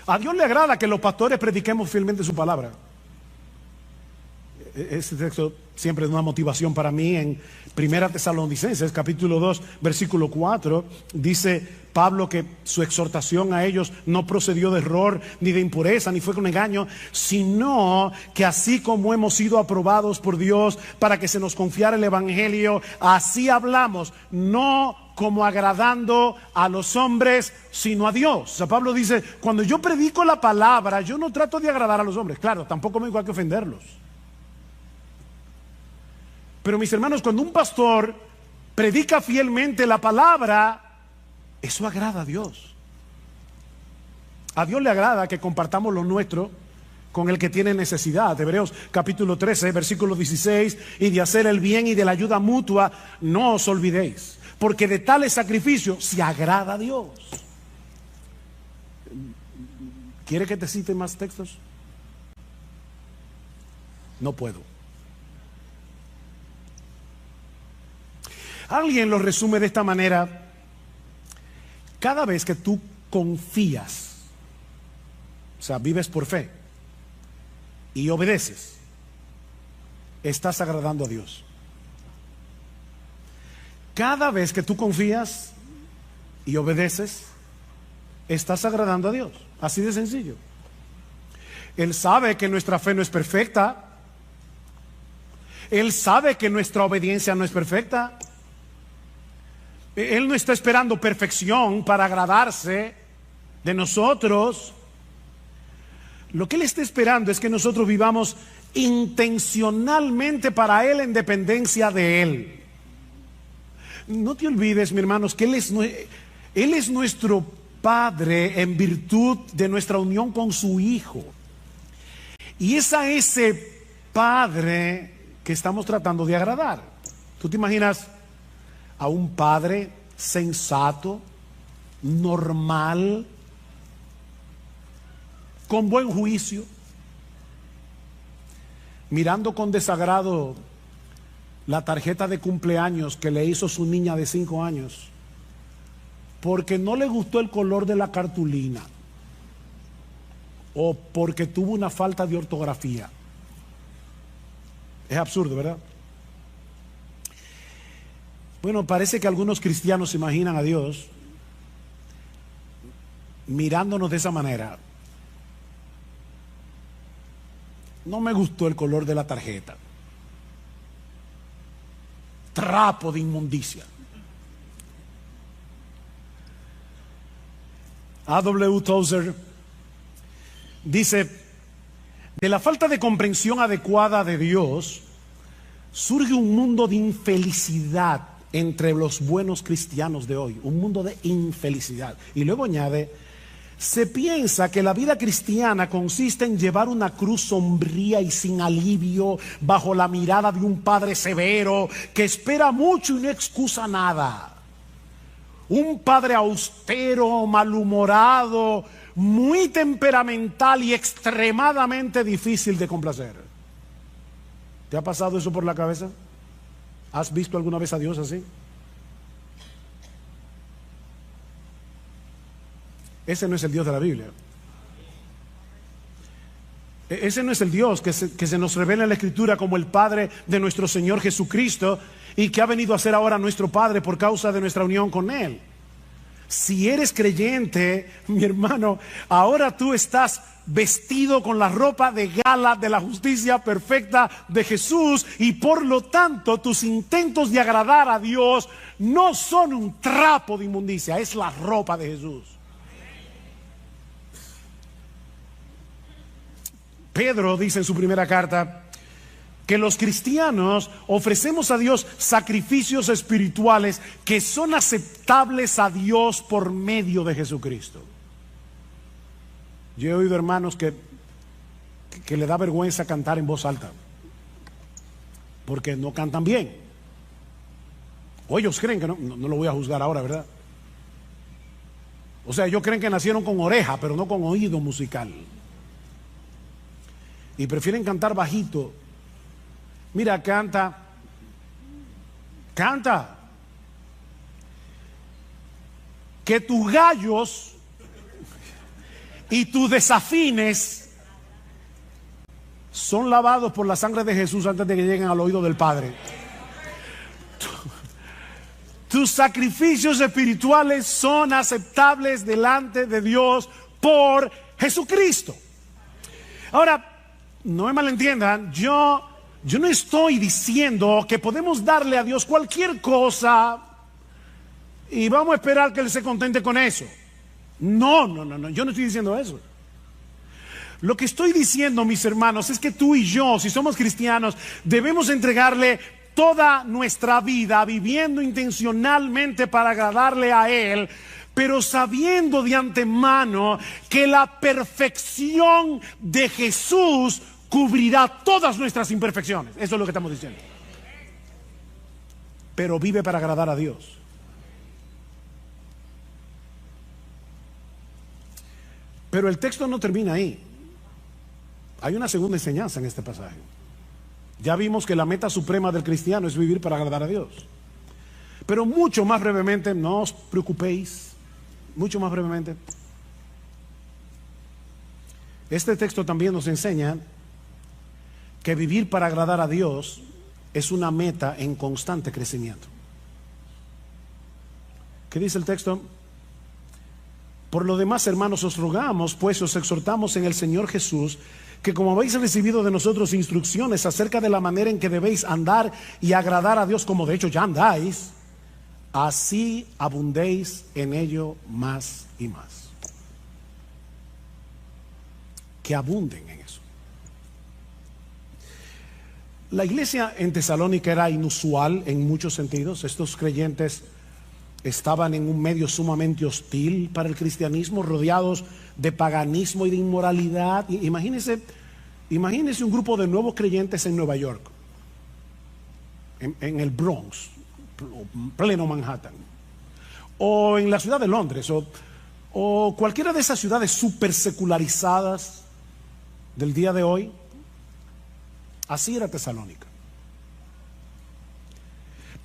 A Dios le agrada que los pastores prediquemos fielmente su palabra. Este texto siempre es una motivación para mí. En 1 Tesalonicenses capítulo 2 versículo 4 dice Pablo que su exhortación a ellos no procedió de error, ni de impureza, ni fue con engaño, sino que así como hemos sido aprobados por Dios para que se nos confiara el evangelio, así hablamos, no como agradando a los hombres, sino a Dios. O sea, Pablo dice: cuando yo predico la palabra, yo no trato de agradar a los hombres. Claro, tampoco me digo que ofenderlos. Pero mis hermanos, cuando un pastor predica fielmente la palabra, eso agrada a Dios. A Dios le agrada que compartamos lo nuestro con el que tiene necesidad. Hebreos capítulo 13, versículo 16: y de hacer el bien y de la ayuda mutua no os olvidéis, porque de tales sacrificios se agrada a Dios. ¿Quiere que te cite más textos? No puedo. Alguien lo resume de esta manera: cada vez que tú confías, o sea, vives por fe y obedeces, estás agradando a Dios. Cada vez que tú confías y obedeces, estás agradando a Dios. Así de sencillo. Él sabe que nuestra fe no es perfecta. Él sabe que nuestra obediencia no es perfecta. Él no está esperando perfección para agradarse de nosotros. Lo que Él está esperando es que nosotros vivamos intencionalmente para Él en dependencia de Él. No te olvides, mis hermanos, que Él es nuestro Padre en virtud de nuestra unión con su Hijo. Y es a ese Padre que estamos tratando de agradar. ¿Tú te imaginas a un padre sensato, normal, con buen juicio, mirando con desagrado la tarjeta de cumpleaños que le hizo su niña de 5 años porque no le gustó el color de la cartulina o porque tuvo una falta de ortografía. Es absurdo, ¿verdad? Bueno, parece que algunos cristianos se imaginan a Dios mirándonos de esa manera. No me gustó el color de la tarjeta. Trapo de inmundicia. A.W. Tozer dice: de la falta de comprensión adecuada de Dios surge un mundo de infelicidad entre los buenos cristianos de hoy, un mundo de infelicidad. Y luego añade: se piensa que la vida cristiana consiste en llevar una cruz sombría y sin alivio bajo la mirada de un padre severo que espera mucho y no excusa nada. Un padre austero, malhumorado, muy temperamental y extremadamente difícil de complacer. ¿Te ha pasado eso por la cabeza? ¿Has visto alguna vez a Dios así? Ese no es el Dios de la Biblia. Ese no es el Dios que se nos revela en la Escritura como el Padre de nuestro Señor Jesucristo y que ha venido a ser ahora nuestro Padre por causa de nuestra unión con Él. Si eres creyente, mi hermano, ahora tú estás vestido con la ropa de gala de la justicia perfecta de Jesús y por lo tanto tus intentos de agradar a Dios no son un trapo de inmundicia, es la ropa de Jesús. Pedro dice en su primera carta que los cristianos ofrecemos a Dios sacrificios espirituales que son aceptables a Dios por medio de Jesucristo. Yo he oído hermanos que le da vergüenza cantar en voz alta porque no cantan bien. O ellos creen que no lo voy a juzgar ahora, ¿verdad? O sea, ellos creen que nacieron con oreja, pero no con oído musical. Y prefieren cantar bajito. Mira, canta. Que tus gallos y tus desafines son lavados por la sangre de Jesús antes de que lleguen al oído del Padre. Tus sacrificios espirituales son aceptables delante de Dios por Jesucristo. Ahora, no me malentiendan, yo no estoy diciendo que podemos darle a Dios cualquier cosa y vamos a esperar que Él se contente con eso. No, yo no estoy diciendo eso. Lo que estoy diciendo, mis hermanos, es que tú y yo, si somos cristianos, debemos entregarle toda nuestra vida viviendo intencionalmente para agradarle a Él, pero sabiendo de antemano que la perfección de Jesús cubrirá todas nuestras imperfecciones. Eso es lo que estamos diciendo. Pero vive para agradar a Dios. Pero el texto no termina ahí. Hay una segunda enseñanza en este pasaje. Ya vimos que la meta suprema del cristiano es vivir para agradar a Dios. Pero mucho más brevemente, no os preocupéis, mucho más brevemente, este texto también nos enseña que vivir para agradar a Dios es una meta en constante crecimiento. ¿Qué dice el texto? Por lo demás, hermanos, os rogamos, pues os exhortamos en el Señor Jesús, que como habéis recibido de nosotros instrucciones acerca de la manera en que debéis andar y agradar a Dios, como de hecho ya andáis, así abundéis en ello más y más. Que abunden en eso. La iglesia en Tesalónica era inusual en muchos sentidos. Estos creyentes estaban en un medio sumamente hostil para el cristianismo, rodeados de paganismo y de inmoralidad. Imagínense un grupo de nuevos creyentes en Nueva York, en el Bronx, pleno Manhattan, o en la ciudad de Londres, o cualquiera de esas ciudades súper secularizadas del día de hoy. Así era Tesalónica.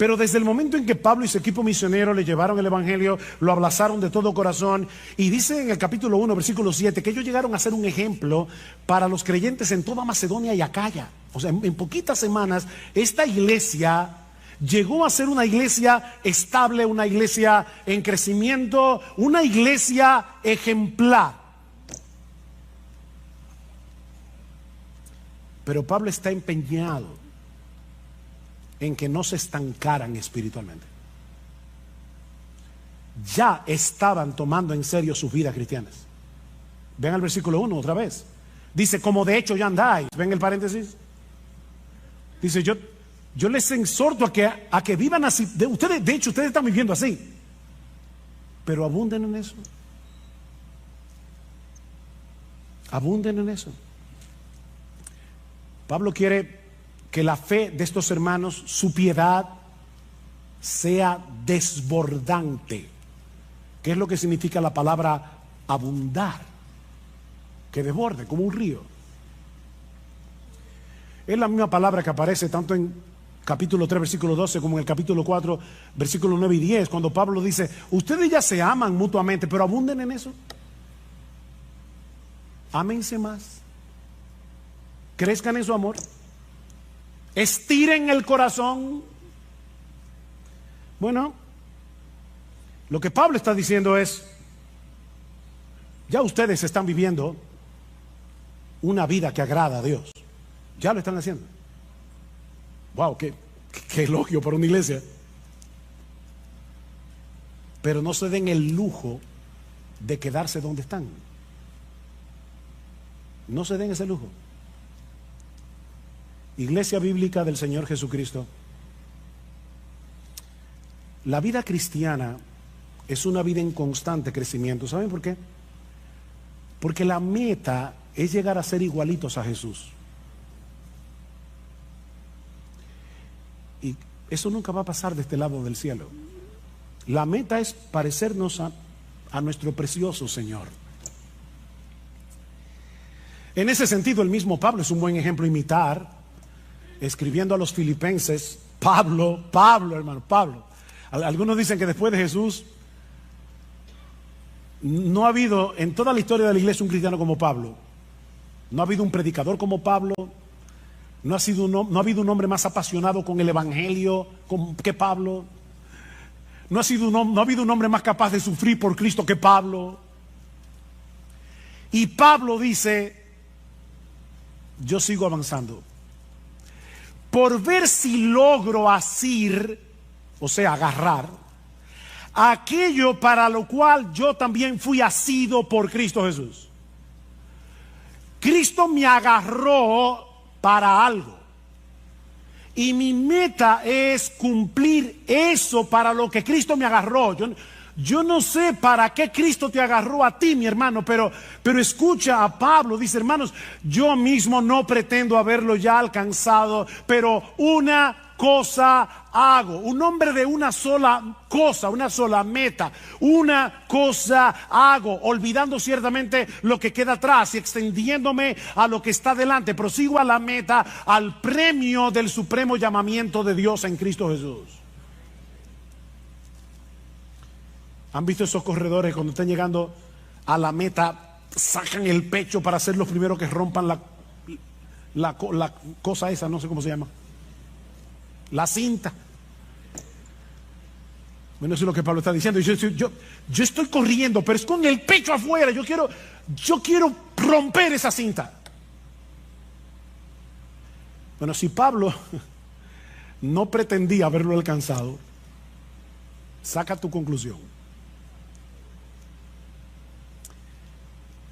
Pero desde el momento en que Pablo y su equipo misionero le llevaron el evangelio, lo abrazaron de todo corazón, y dice en el capítulo 1, versículo 7, que ellos llegaron a ser un ejemplo para los creyentes en toda Macedonia y Acaya. O sea, en poquitas semanas esta iglesia llegó a ser una iglesia estable, una iglesia en crecimiento, una iglesia ejemplar. Pero Pablo está empeñado en que no se estancaran espiritualmente. Ya estaban tomando en serio sus vidas cristianas. Vean el versículo 1 otra vez. Dice, como de hecho ya andáis. ¿Ven el paréntesis? Dice, yo les exhorto a que vivan así. De hecho, ustedes están viviendo así. Pero abunden en eso. Abunden en eso. Pablo quiere que la fe de estos hermanos, su piedad, sea desbordante. ¿Qué es lo que significa la palabra abundar? Que desborde, como un río. Es la misma palabra que aparece tanto en capítulo 3, versículo 12, como en el capítulo 4, versículo 9 y 10, cuando Pablo dice, ustedes ya se aman mutuamente, pero abunden en eso. Ámense más. Crezcan en su amor. Estiren el corazón. Bueno, lo que Pablo está diciendo es, ya ustedes están viviendo una vida que agrada a Dios. Ya lo están haciendo. Wow, qué elogio para una iglesia. Pero no se den el lujo de quedarse donde están. No se den ese lujo. Iglesia Bíblica del Señor Jesucristo. La vida cristiana es una vida en constante crecimiento. ¿Saben por qué? Porque la meta es llegar a ser igualitos a Jesús. Y eso nunca va a pasar de este lado del cielo. La meta es parecernos a nuestro precioso Señor. En ese sentido, el mismo Pablo es un buen ejemplo a imitar. Escribiendo a los filipenses, Pablo, hermano, Pablo. Algunos dicen que después de Jesús no ha habido en toda la historia de la iglesia un cristiano como Pablo. No ha habido un predicador como Pablo. No ha habido un hombre más apasionado con el evangelio que Pablo. No ha habido un hombre más capaz de sufrir por Cristo que Pablo. Y Pablo dice, yo sigo avanzando por ver si logro asir, o sea, agarrar, aquello para lo cual yo también fui asido por Cristo Jesús. Cristo me agarró para algo. Y mi meta es cumplir eso para lo que Cristo me agarró. Yo no sé para qué Cristo te agarró a ti, mi hermano, pero escucha a Pablo. Dice, hermanos, yo mismo no pretendo haberlo ya alcanzado, pero una cosa hago. Un hombre de una sola cosa, una sola meta. Una cosa hago, olvidando ciertamente lo que queda atrás y extendiéndome a lo que está delante. Prosigo a la meta, al premio del supremo llamamiento de Dios en Cristo Jesús. ¿Han visto esos corredores cuando están llegando a la meta, sacan el pecho para ser los primeros que rompan la cosa esa, no sé cómo se llama, la cinta? Bueno, eso es lo que Pablo está diciendo. Yo estoy corriendo, pero es con el pecho afuera. Yo quiero romper esa cinta. Bueno, si Pablo no pretendía haberlo alcanzado, saca tu conclusión.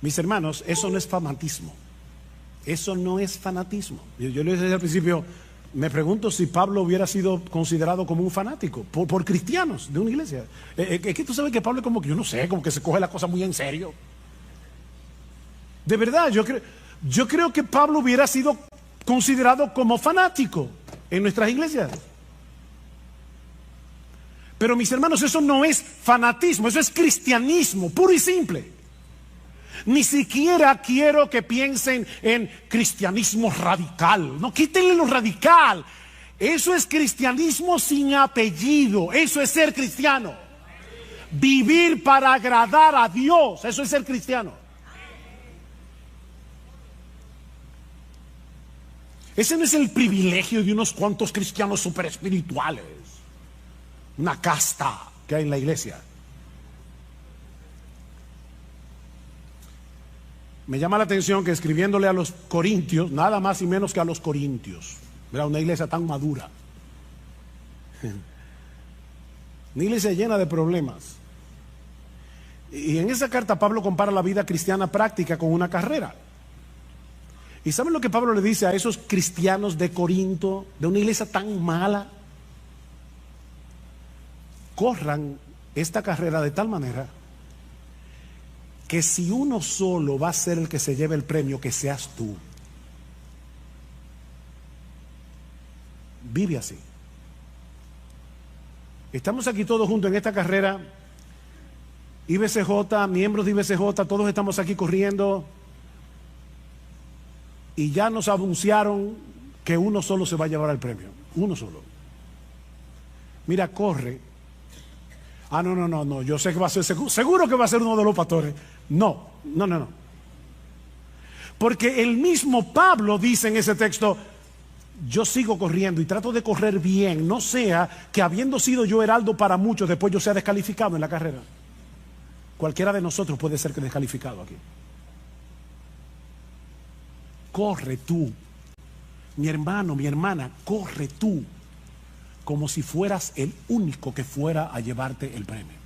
Mis hermanos, eso no es fanatismo. Eso no es fanatismo. Yo le decía al principio, me pregunto si Pablo hubiera sido considerado como un fanático por cristianos de una iglesia. Es que tú sabes que Pablo es como que, yo no sé, como que se coge la cosa muy en serio. De verdad, yo creo que Pablo hubiera sido considerado como fanático en nuestras iglesias. Pero mis hermanos, eso no es fanatismo, eso es cristianismo, puro y simple. Ni siquiera quiero que piensen en cristianismo radical. No, quítenle lo radical. Eso es cristianismo sin apellido. Eso es ser cristiano. Vivir para agradar a Dios. Eso es ser cristiano. Ese no es el privilegio de unos cuantos cristianos super espirituales. Una casta que hay en la iglesia. Me llama la atención que escribiéndole a los corintios, nada más y menos que a los corintios, era una iglesia tan madura, una iglesia llena de problemas. Y en esa carta Pablo compara la vida cristiana práctica con una carrera. ¿Y saben lo que Pablo le dice a esos cristianos de Corinto, de una iglesia tan mala? Corran esta carrera de tal manera que si uno solo va a ser el que se lleve el premio, que seas tú. Vive así. Estamos aquí todos juntos en esta carrera. IBCJ, miembros de IBCJ, todos estamos aquí corriendo. Y ya nos anunciaron que uno solo se va a llevar el premio. Uno solo. Mira, corre. Ah, no, yo sé que va a ser, seguro que va a ser uno de los pastores. No. Porque el mismo Pablo dice en ese texto, yo sigo corriendo y trato de correr bien, no sea que habiendo sido yo heraldo para muchos, después yo sea descalificado en la carrera. Cualquiera de nosotros puede ser descalificado aquí. Corre tú, mi hermano, mi hermana, corre tú, como si fueras el único que fuera a llevarte el premio.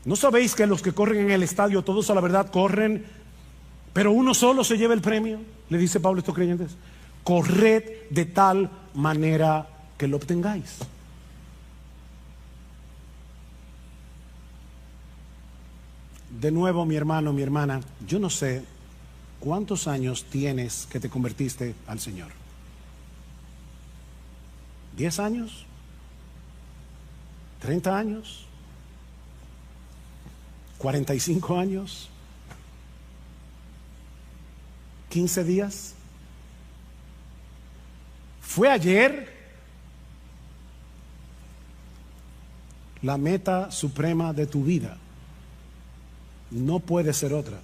¿No sabéis que los que corren en el estadio, todos a la verdad corren, pero uno solo se lleva el premio? Le dice Pablo a estos creyentes. Corred de tal manera que lo obtengáis. De nuevo, mi hermano, mi hermana, yo no sé cuántos años tienes que te convertiste al Señor. ¿10 años? ¿30 años? ¿45 años? ¿15 días? ¿Fue ayer? La meta suprema de tu vida no puede ser otra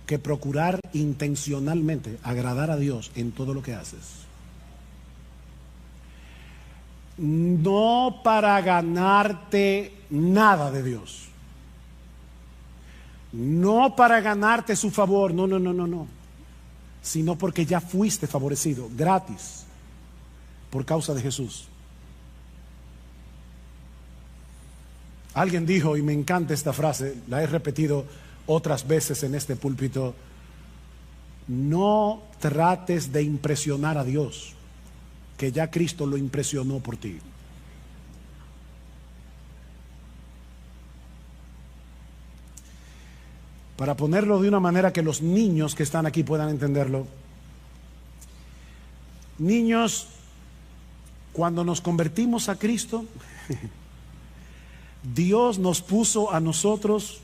que procurar intencionalmente agradar a Dios en todo lo que haces. No para ganarte nada de Dios, no para ganarte su favor, no, sino porque ya fuiste favorecido gratis por causa de Jesús. Alguien dijo, y me encanta esta frase, la he repetido otras veces en este púlpito: no trates de impresionar a Dios, que ya Cristo lo impresionó por ti. Para ponerlo de una manera que los niños que están aquí puedan entenderlo. Niños, cuando nos convertimos a Cristo, Dios nos puso a nosotros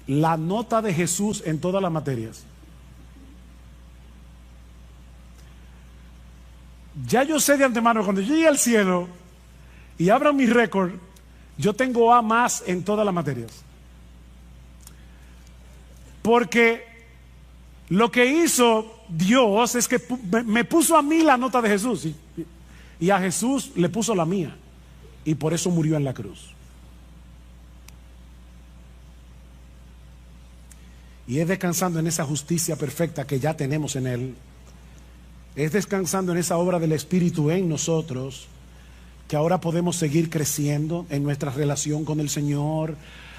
la nota de Jesús en todas las materias. Ya yo sé de antemano, cuando yo llegue al cielo y abra mi récord, yo tengo A más en todas las materias. Porque lo que hizo Dios es que me puso a mí la nota de Jesús y a Jesús le puso la mía. Y por eso murió en la cruz. Y es descansando en esa justicia perfecta que ya tenemos en Él, es descansando en esa obra del Espíritu en nosotros, que ahora podemos seguir creciendo en nuestra relación con el Señor.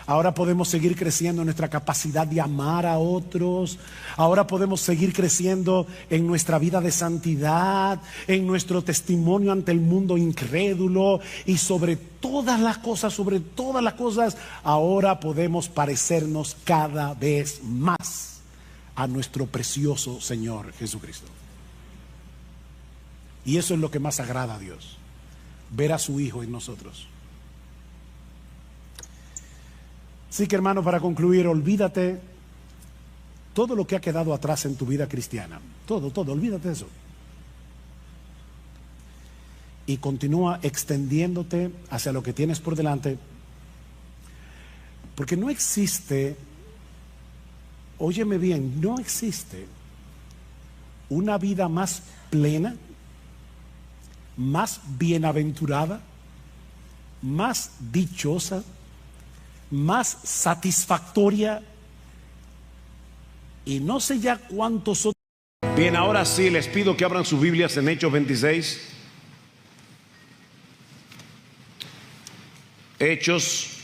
Ahora podemos seguir creciendo en nuestra capacidad de amar a otros. Ahora podemos seguir creciendo en nuestra vida de santidad, en nuestro testimonio ante el mundo incrédulo. Y sobre todas las cosas, ahora podemos parecernos cada vez más a nuestro precioso Señor Jesucristo. Y eso es lo que más agrada a Dios, ver a su Hijo en nosotros. Así que, hermano, para concluir, olvídate todo lo que ha quedado atrás en tu vida cristiana. Todo, olvídate de eso. Y continúa extendiéndote hacia lo que tienes por delante. Porque no existe, óyeme bien, no existe una vida más plena, más bienaventurada, más dichosa, más satisfactoria, y no sé ya cuántos otros. Bien, ahora sí les pido que abran sus Biblias en Hechos 26. Hechos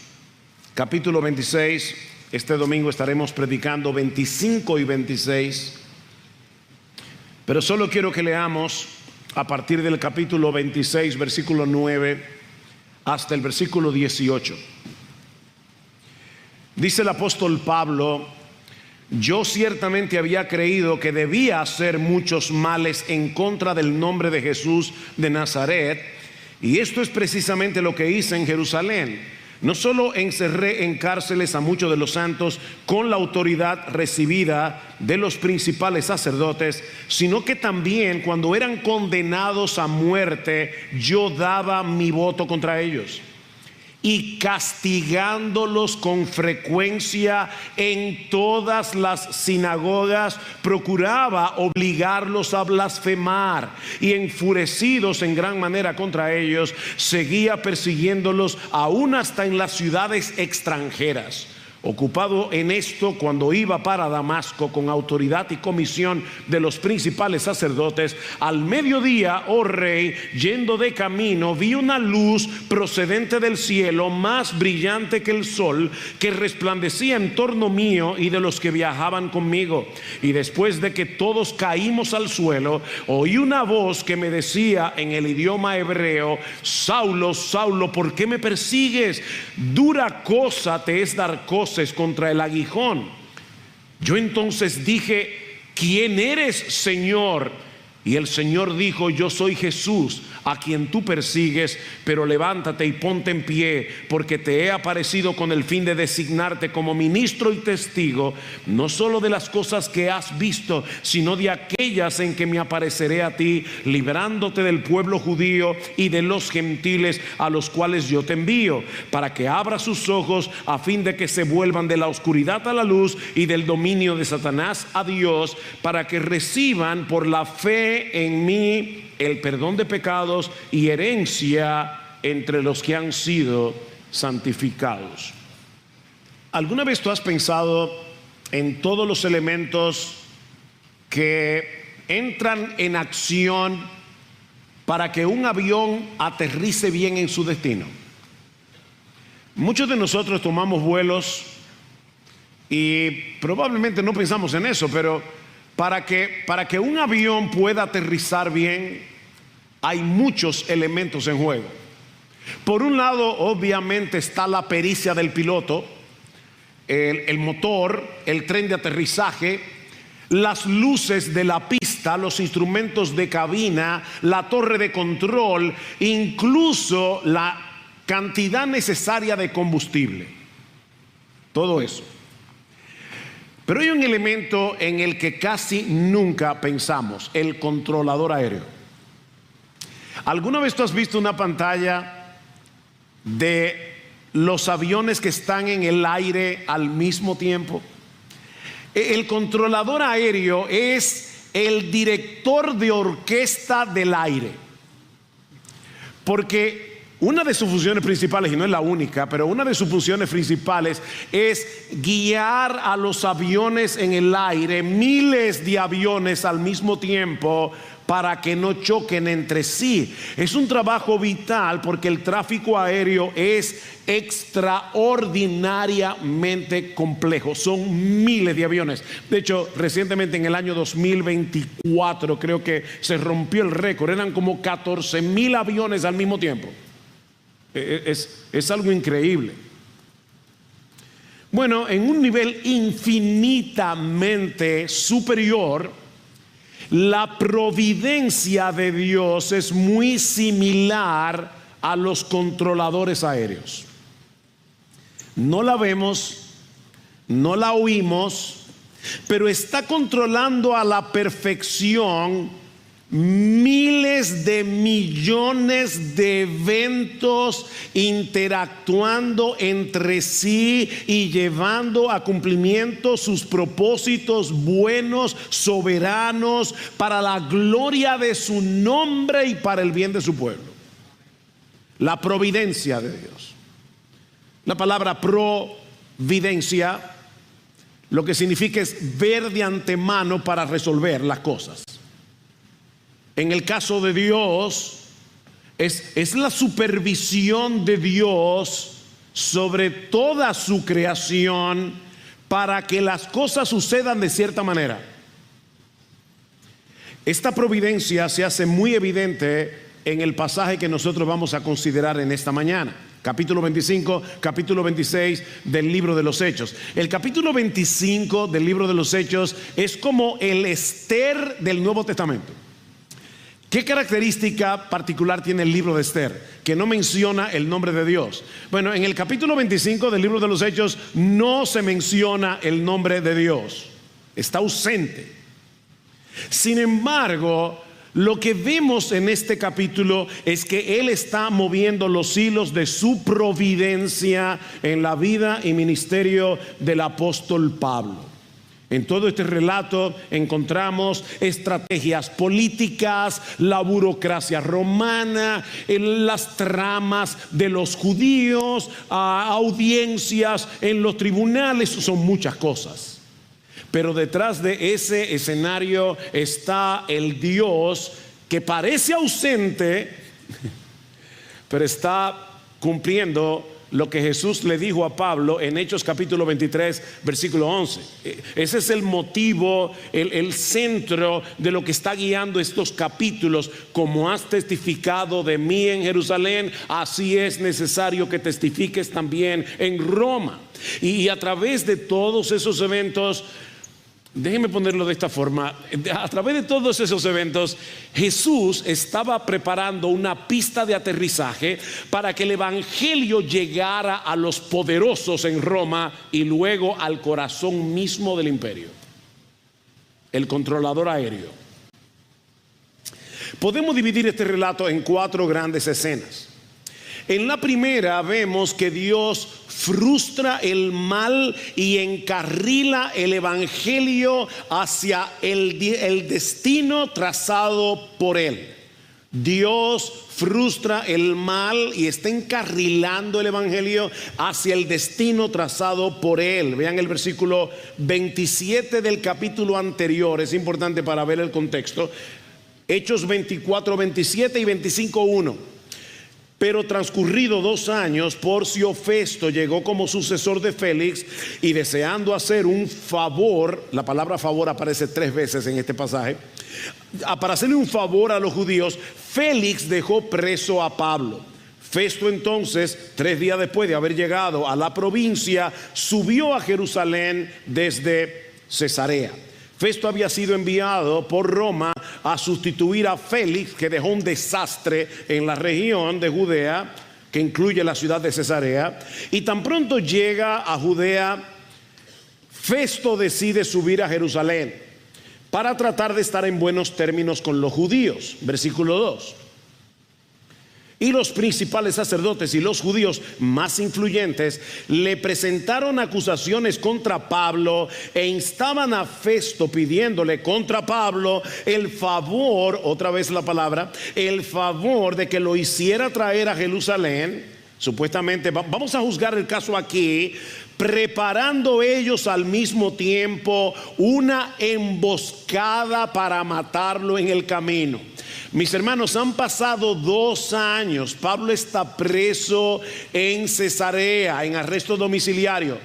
capítulo 26. Este domingo estaremos predicando 25 y 26, pero solo quiero que leamos a partir del capítulo 26, versículo 9 hasta el versículo 18. Dice el apóstol Pablo: yo ciertamente había creído que debía hacer muchos males en contra del nombre de Jesús de Nazaret, y esto es precisamente lo que hice en Jerusalén. No solo encerré en cárceles a muchos de los santos con la autoridad recibida de los principales sacerdotes, sino que también cuando eran condenados a muerte, yo daba mi voto contra ellos. Y castigándolos con frecuencia en todas las sinagogas, procuraba obligarlos a blasfemar, y enfurecidos en gran manera contra ellos, seguía persiguiéndolos aún hasta en las ciudades extranjeras. Ocupado en esto, cuando iba para Damasco con autoridad y comisión de los principales sacerdotes, al mediodía, oh rey, yendo de camino, vi una luz procedente del cielo, más brillante que el sol, que resplandecía en torno mío y de los que viajaban conmigo. Y después de que todos caímos al suelo, oí una voz que me decía en el idioma hebreo: Saulo, Saulo, ¿por qué me persigues? Dura cosa te es dar coces contra el aguijón. Yo entonces dije: ¿quién eres, Señor? Y el Señor dijo: yo soy Jesús, a quien tú persigues, pero levántate y ponte en pie, porque te he aparecido con el fin de designarte como ministro y testigo, no solo de las cosas que has visto, sino de aquellas en que me apareceré a ti, librándote del pueblo judío y de los gentiles a los cuales yo te envío, para que abra sus ojos, a fin de que se vuelvan de la oscuridad a la luz y del dominio de Satanás a Dios, para que reciban por la fe en mí el perdón de pecados y herencia entre los que han sido santificados. ¿Alguna vez tú has pensado en todos los elementos que entran en acción para que un avión aterrice bien en su destino? Muchos de nosotros tomamos vuelos y probablemente no pensamos en eso, pero para que un avión pueda aterrizar bien, hay muchos elementos en juego. Por un lado, obviamente, está la pericia del piloto, el motor, el tren de aterrizaje, las luces de la pista, los instrumentos de cabina, la torre de control, incluso la cantidad necesaria de combustible. Todo eso. Pero hay un elemento en el que casi nunca pensamos: el controlador aéreo. ¿Alguna vez tú has visto una pantalla de los aviones que están en el aire al mismo tiempo? El controlador aéreo es el director de orquesta del aire, porque una de sus funciones principales, y no es la única, pero una de sus funciones principales es guiar a los aviones en el aire, miles de aviones al mismo tiempo, para que no choquen entre sí. Es un trabajo vital porque el tráfico aéreo es extraordinariamente complejo. Son miles de aviones. De hecho, recientemente en el año 2024 creo que se rompió el récord. Eran como 14,000 aviones al mismo tiempo. Es algo increíble. Bueno, en un nivel infinitamente superior, la providencia de Dios es muy similar a los controladores aéreos. No la vemos, no la oímos, pero está controlando a la perfección miles de millones de eventos interactuando entre sí y llevando a cumplimiento sus propósitos buenos, soberanos, para la gloria de su nombre y para el bien de su pueblo. La providencia de Dios. La palabra providencia lo que significa es ver de antemano para resolver las cosas. En el caso de Dios, es la supervisión de Dios sobre toda su creación para que las cosas sucedan de cierta manera. Esta providencia se hace muy evidente en el pasaje que nosotros vamos a considerar en esta mañana. Capítulo 25, capítulo 26 del libro de los Hechos. El capítulo 25 del libro de los Hechos es como el Esther del Nuevo Testamento. ¿Qué característica particular tiene el libro de Esther? Que no menciona el nombre de Dios. Bueno, en el capítulo 25 del libro de los Hechos no se menciona el nombre de Dios. Está ausente. Sin embargo, lo que vemos en este capítulo es que Él está moviendo los hilos de su providencia en la vida y ministerio del apóstol Pablo. En todo este relato encontramos estrategias políticas, la burocracia romana, las tramas de los judíos, audiencias en los tribunales, son muchas cosas. Pero detrás de ese escenario está el Dios que parece ausente, pero está cumpliendo lo que Jesús le dijo a Pablo en Hechos capítulo 23 versículo 11. Ese es el motivo, el centro de lo que está guiando estos capítulos. Como has testificado de mí en Jerusalén, así es necesario que testifiques también en Roma. Y a través de todos esos eventos, déjenme ponerlo de esta forma, a través de todos esos eventos, Jesús estaba preparando una pista de aterrizaje para que el evangelio llegara a los poderosos en Roma y luego al corazón mismo del imperio, el controlador aéreo. Podemos dividir este relato en 4 grandes escenas. En la primera vemos que Dios frustra el mal y encarrila el evangelio hacia el destino trazado por Él. Dios frustra el mal y está encarrilando el evangelio hacia el destino trazado por Él. Vean el versículo 27 del capítulo anterior, es importante para ver el contexto. Hechos 24, 27 y 25, 1. Pero transcurrido 2 años, Porcio Festo llegó como sucesor de Félix y deseando hacer un favor, la palabra favor aparece 3 veces en este pasaje, para hacerle un favor a los judíos, Félix dejó preso a Pablo. Festo entonces, 3 días después de haber llegado a la provincia, subió a Jerusalén desde Cesarea. Festo había sido enviado por Roma a sustituir a Félix, que dejó un desastre en la región de Judea, que incluye la ciudad de Cesarea. Y tan pronto llega a Judea, Festo decide subir a Jerusalén para tratar de estar en buenos términos con los judíos. Versículo 2. Y los principales sacerdotes y los judíos más influyentes le presentaron acusaciones contra Pablo e instaban a Festo pidiéndole contra Pablo el favor, otra vez la palabra, el favor de que lo hiciera traer a Jerusalén. Supuestamente, vamos a juzgar el caso aquí, preparando ellos al mismo tiempo una emboscada para matarlo en el camino. Mis hermanos, han pasado 2 años. Pablo está preso en Cesarea, en arresto domiciliario.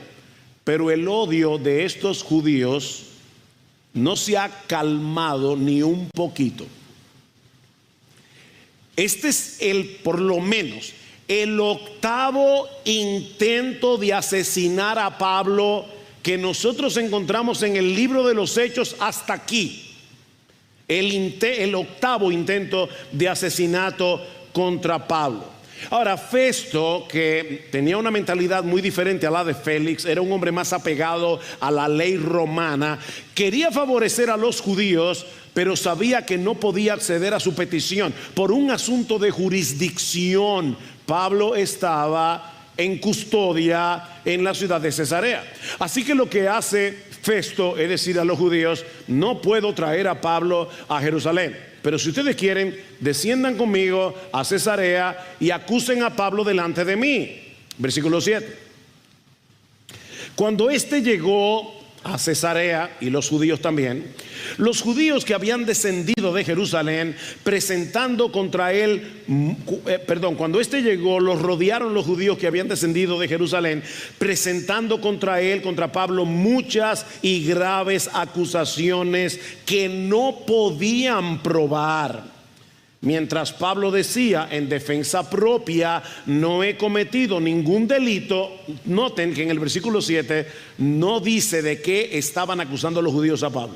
Pero el odio de estos judíos no se ha calmado ni un poquito. Este es por lo menos, el 8º intento de asesinar a Pablo que nosotros encontramos en el libro de los Hechos hasta aquí. El 8º intento de asesinato contra Pablo. Ahora, Festo, que tenía una mentalidad muy diferente a la de Félix, era un hombre más apegado a la ley romana, quería favorecer a los judíos, pero sabía que no podía acceder a su petición por un asunto de jurisdicción. Pablo estaba en custodia en la ciudad de Cesarea. Así que lo que hace Festo es decir a los judíos: no puedo traer a Pablo a Jerusalén, pero si ustedes quieren, desciendan conmigo a Cesarea y acusen a Pablo delante de mí. Versículo 7. Cuando éste llegó a Cesarea, y los judíos también, los judíos que habían descendido de Jerusalén presentando contra él, cuando éste llegó, los rodearon los judíos que habían descendido de Jerusalén, presentando contra él, contra Pablo, muchas y graves acusaciones que no podían probar. Mientras Pablo decía en defensa propia: no he cometido ningún delito. Noten que en el versículo 7 no dice de qué estaban acusando los judíos a Pablo,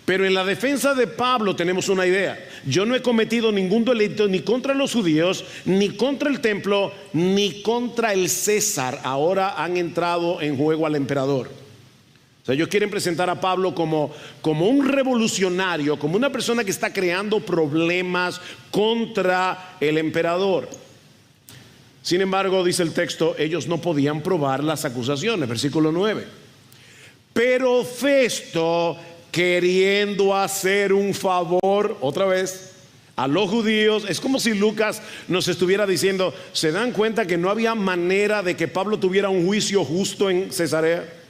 pero en la defensa de Pablo tenemos una idea: yo no he cometido ningún delito ni contra los judíos, ni contra el templo, ni contra el César. Ahora han entrado en juego al emperador. O sea, ellos quieren presentar a Pablo como un revolucionario, como una persona que está creando problemas contra el emperador. Sin embargo, dice el texto, ellos no podían probar las acusaciones. Versículo 9. Pero Festo, queriendo hacer un favor, otra vez, a los judíos, es como si Lucas nos estuviera diciendo: ¿se dan cuenta que no había manera de que Pablo tuviera un juicio justo en Cesarea?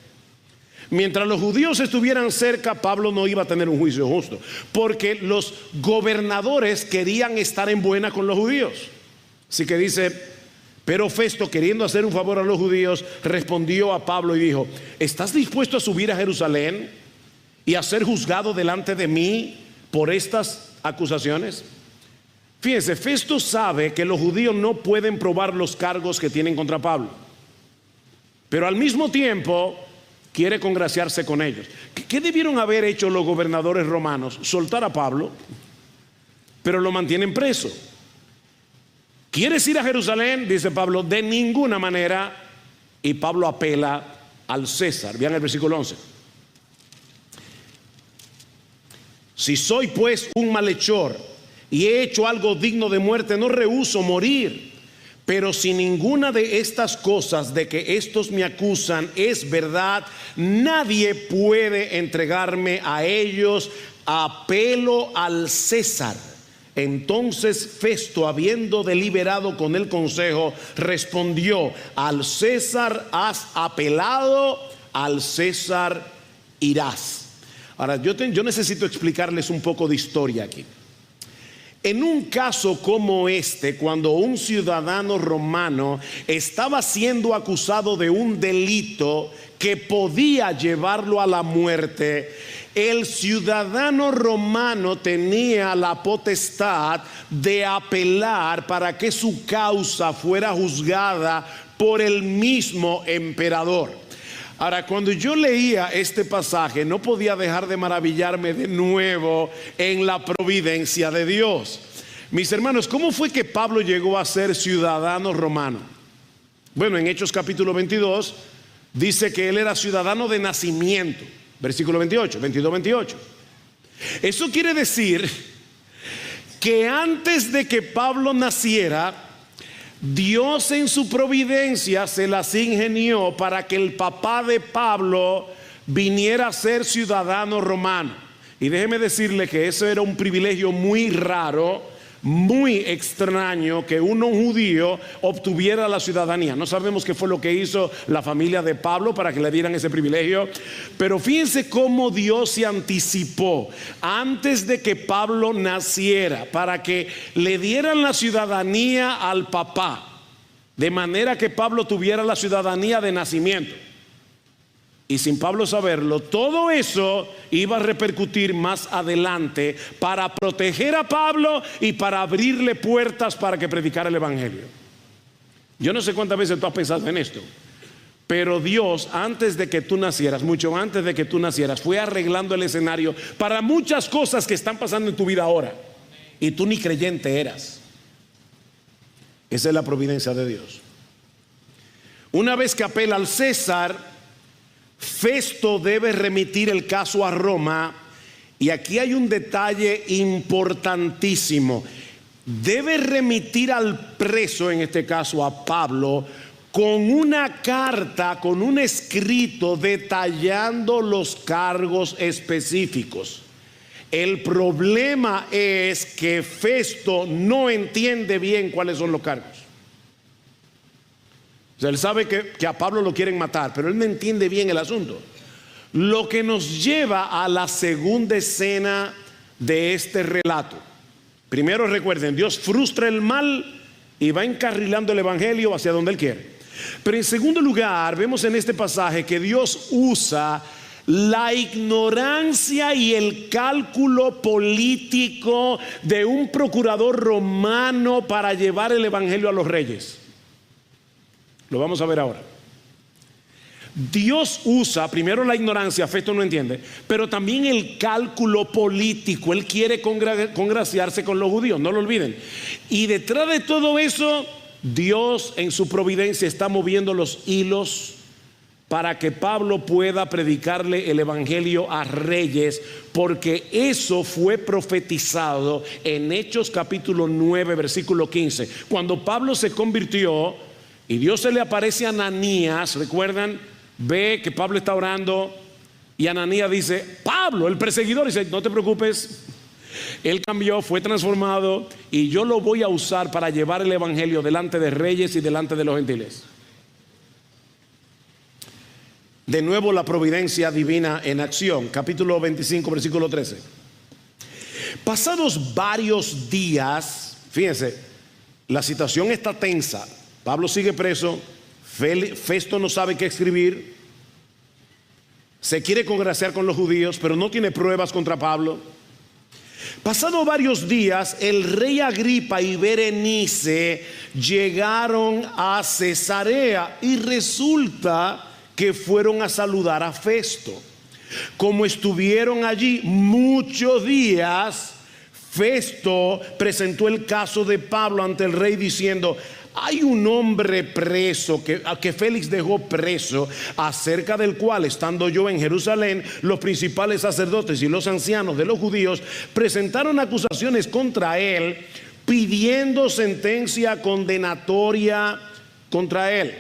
Mientras los judíos estuvieran cerca, Pablo no iba a tener un juicio justo, porque los gobernadores querían estar en buena con los judíos. Así que dice: pero Festo, queriendo hacer un favor a los judíos, respondió a Pablo y dijo: ¿estás dispuesto a subir a Jerusalén y a ser juzgado delante de mí por estas acusaciones? Fíjense, Festo sabe que los judíos no pueden probar los cargos que tienen contra Pablo, pero al mismo tiempo quiere congraciarse con ellos. ¿Qué debieron haber hecho los gobernadores romanos? Soltar a Pablo, pero lo mantienen preso. ¿Quieres ir a Jerusalén? Dice Pablo: de ninguna manera. Y Pablo apela al César. Vean el versículo 11. Si soy pues un malhechor y he hecho algo digno de muerte, no rehúso morir. Pero si ninguna de estas cosas de que estos me acusan es verdad, nadie puede entregarme a ellos. Apelo al César. Entonces Festo, habiendo deliberado con el consejo, respondió: al César has apelado, al César irás. Ahora yo necesito explicarles un poco de historia aquí. En un caso como este, cuando un ciudadano romano estaba siendo acusado de un delito que podía llevarlo a la muerte, el ciudadano romano tenía la potestad de apelar para que su causa fuera juzgada por el mismo emperador. Ahora, cuando yo leía este pasaje, no podía dejar de maravillarme de nuevo en la providencia de Dios. Mis hermanos, ¿cómo fue que Pablo llegó a ser ciudadano romano? Bueno, en Hechos capítulo 22 dice que él era ciudadano de nacimiento. Versículo 28, 22-28. Eso quiere decir que antes de que Pablo naciera, Dios en su providencia se las ingenió para que el papá de Pablo viniera a ser ciudadano romano. Y déjeme decirle que eso era un privilegio muy raro, muy extraño, que un judío obtuviera la ciudadanía. No sabemos qué fue lo que hizo la familia de Pablo para que le dieran ese privilegio, pero fíjense cómo Dios se anticipó antes de que Pablo naciera para que le dieran la ciudadanía al papá, de manera que Pablo tuviera la ciudadanía de nacimiento. Y sin Pablo saberlo, todo eso iba a repercutir más adelante para proteger a Pablo y para abrirle puertas para que predicara el evangelio. Yo no sé cuántas veces tú has pensado en esto, pero Dios, antes de que tú nacieras, mucho antes de que tú nacieras, fue arreglando el escenario para muchas cosas que están pasando en tu vida ahora, y tú ni creyente eras. Esa es la providencia de Dios. Una vez que apela al César, Festo debe remitir el caso a Roma. Y aquí hay un detalle importantísimo. Debe remitir al preso, en este caso a Pablo, con una carta, con un escrito detallando los cargos específicos. El problema es que Festo no entiende bien cuáles son los cargos. O sea, él sabe que a Pablo lo quieren matar, pero él no entiende bien el asunto. Lo que nos lleva a la segunda escena de este relato. Primero recuerden, Dios frustra el mal y va encarrilando el evangelio hacia donde Él quiere. Pero en segundo lugar, vemos en este pasaje que Dios usa la ignorancia y el cálculo político de un procurador romano para llevar el evangelio a los reyes. Lo vamos a ver ahora. Dios usa primero la ignorancia, Festo no entiende, pero también el cálculo político. Él quiere congraciarse con los judíos, no lo olviden. Y detrás de todo eso, Dios en su providencia está moviendo los hilos para que Pablo pueda predicarle el evangelio a reyes, porque eso fue profetizado en Hechos capítulo 9 versículo 15. Cuando Pablo se convirtió y Dios se le aparece a Ananías, ¿recuerdan? Ve que Pablo está orando y Ananías dice: Pablo, el perseguidor, dice: no te preocupes, él cambió, fue transformado y yo lo voy a usar para llevar el evangelio delante de reyes y delante de los gentiles. De nuevo la providencia divina en acción. Capítulo 25 versículo 13. Pasados varios días, fíjense, la situación está tensa. Pablo sigue preso, Festo no sabe qué escribir, se quiere congraciar con los judíos, pero no tiene pruebas contra Pablo. Pasados varios días, el rey Agripa y Berenice llegaron a Cesarea y resulta que fueron a saludar a Festo. Como estuvieron allí muchos días, Festo presentó el caso de Pablo ante el rey diciendo: hay un hombre preso que Félix dejó preso, acerca del cual, estando yo en Jerusalén, los principales sacerdotes y los ancianos de los judíos presentaron acusaciones contra él, pidiendo sentencia condenatoria contra él.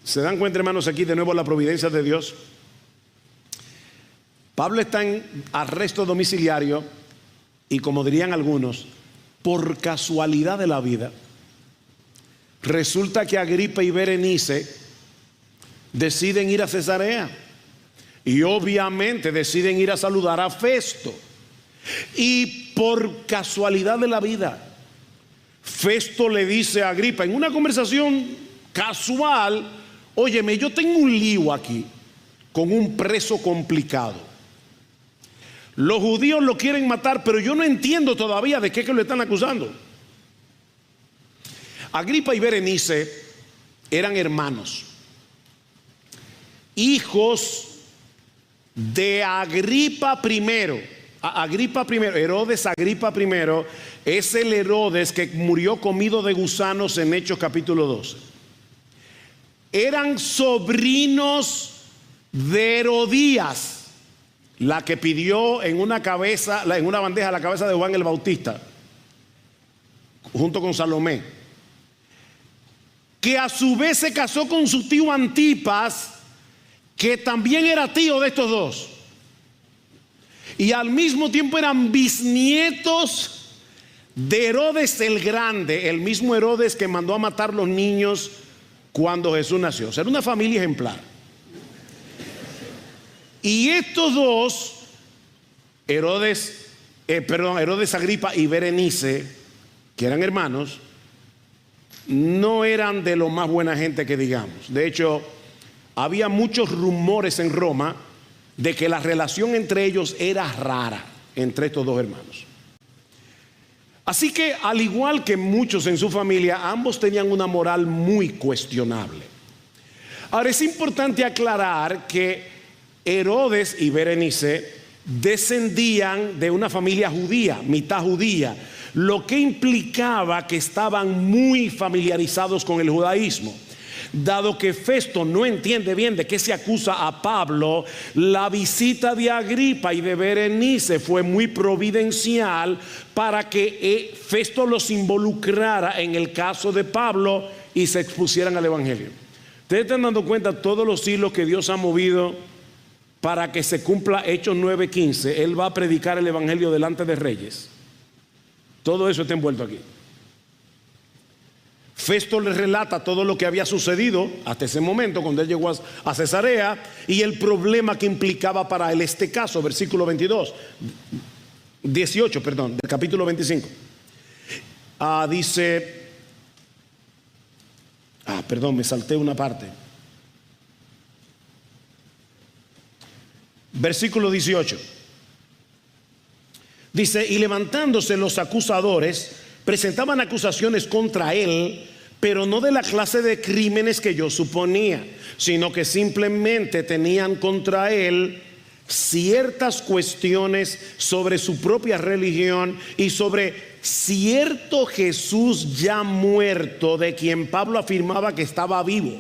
¿Se dan cuenta, hermanos, aquí de nuevo la providencia de Dios? Pablo está en arresto domiciliario y, como dirían algunos, por casualidad de la vida, resulta que Agripa y Berenice deciden ir a Cesarea y obviamente deciden ir a saludar a Festo. Y por casualidad de la vida, Festo le dice a Agripa en una conversación casual: óyeme, yo tengo un lío aquí con un preso complicado. Los judíos lo quieren matar, pero yo no entiendo todavía de qué que lo están acusando. Agripa y Berenice eran hermanos, hijos de Agripa I. Herodes Agripa I es el Herodes que murió comido de gusanos en Hechos capítulo 12. Eran sobrinos de Herodías, la que pidió en una bandeja la cabeza de Juan el Bautista, junto con Salomé, que a su vez se casó con su tío Antipas, que también era tío de estos dos, y al mismo tiempo eran bisnietos de Herodes el Grande, el mismo Herodes que mandó a matar los niños cuando Jesús nació. O sea, era una familia ejemplar. Y estos dos, Herodes Agripa y Berenice, que eran hermanos, no eran de lo más buena gente que digamos. De hecho, había muchos rumores en Roma de que la relación entre ellos era rara, entre estos dos hermanos. Así que, al igual que muchos en su familia, ambos tenían una moral muy cuestionable. Ahora, es importante aclarar que Herodes y Berenice descendían de una familia judía, mitad judía. lo que implicaba que estaban muy familiarizados con el judaísmo. Dado que Festo no entiende bien de qué se acusa a Pablo, la visita de Agripa y de Berenice fue muy providencial para que Festo los involucrara en el caso de Pablo y se expusieran al evangelio. Ustedes están dando cuenta todos los hilos que Dios ha movido para que se cumpla Hechos 9:15. Él va a predicar el evangelio delante de reyes. Todo eso está envuelto aquí. Festo le relata todo lo que había sucedido hasta ese momento cuando él llegó a Cesarea y el problema que implicaba para él este caso. Versículo 18 del capítulo 25. Dice, me salté una parte. Versículo 18. Dice, y levantándose los acusadores, presentaban acusaciones contra él, pero no de la clase de crímenes que yo suponía, sino que simplemente tenían contra él ciertas cuestiones sobre su propia religión y sobre cierto Jesús ya muerto, de quien Pablo afirmaba que estaba vivo.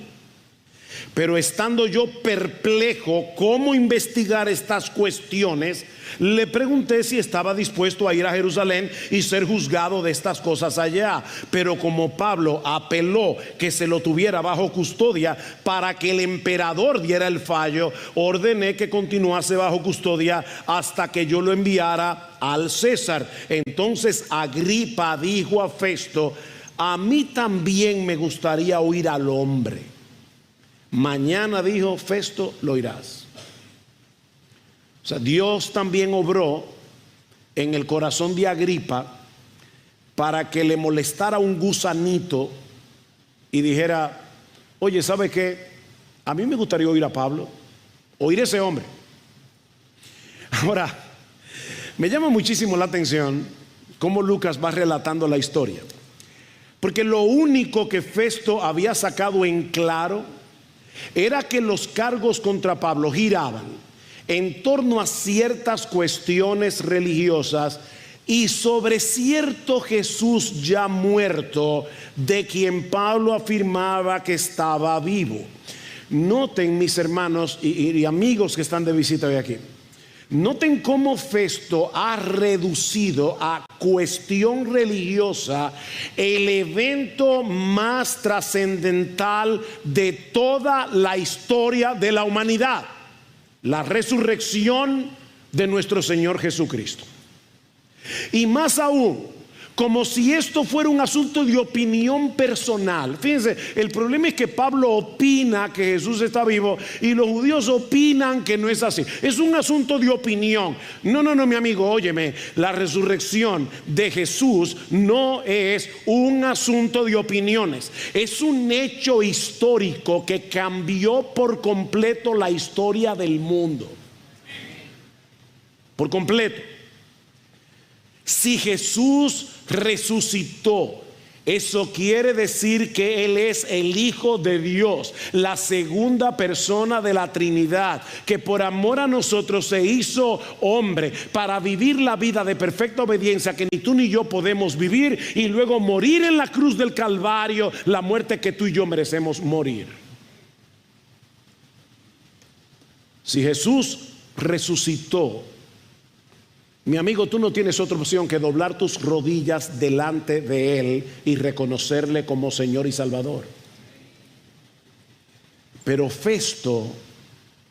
Pero estando yo perplejo cómo investigar estas cuestiones, le pregunté si estaba dispuesto a ir a Jerusalén y ser juzgado de estas cosas allá. Pero como Pablo apeló que se lo tuviera bajo custodia para que el emperador diera el fallo, ordené que continuase bajo custodia hasta que yo lo enviara al César. Entonces Agripa dijo a Festo: a mí también me gustaría oír al hombre. Mañana, dijo Festo, lo oirás. O sea, Dios también obró en el corazón de Agripa para que le molestara un gusanito y dijera: oye, ¿sabe qué? A mí me gustaría oír a Pablo, oír a ese hombre. Ahora, me llama muchísimo la atención cómo Lucas va relatando la historia, porque lo único que Festo había sacado en claro era que los cargos contra Pablo giraban en torno a ciertas cuestiones religiosas y sobre cierto Jesús ya muerto, de quien Pablo afirmaba que estaba vivo. Noten, mis hermanos y amigos que están de visita hoy aquí, noten cómo Festo ha reducido a cuestión religiosa el evento más trascendental de toda la historia de la humanidad: la resurrección de nuestro Señor Jesucristo. Y más aún, como si esto fuera un asunto de opinión personal. Fíjense, el problema es que Pablo opina que Jesús está vivo y los judíos opinan que no es así. Es un asunto de opinión. No, mi amigo, óyeme, la resurrección de Jesús no es un asunto de opiniones. Es un hecho histórico que cambió por completo la historia del mundo. Por completo. Si Jesús resucitó, eso quiere decir que Él es el Hijo de Dios, la segunda persona de la Trinidad, que por amor a nosotros se hizo hombre para vivir la vida de perfecta obediencia que ni tú ni yo podemos vivir, y luego morir en la cruz del Calvario, la muerte que tú y yo merecemos morir. Si Jesús resucitó, mi amigo, tú no tienes otra opción que doblar tus rodillas delante de Él y reconocerle como Señor y Salvador. Pero Festo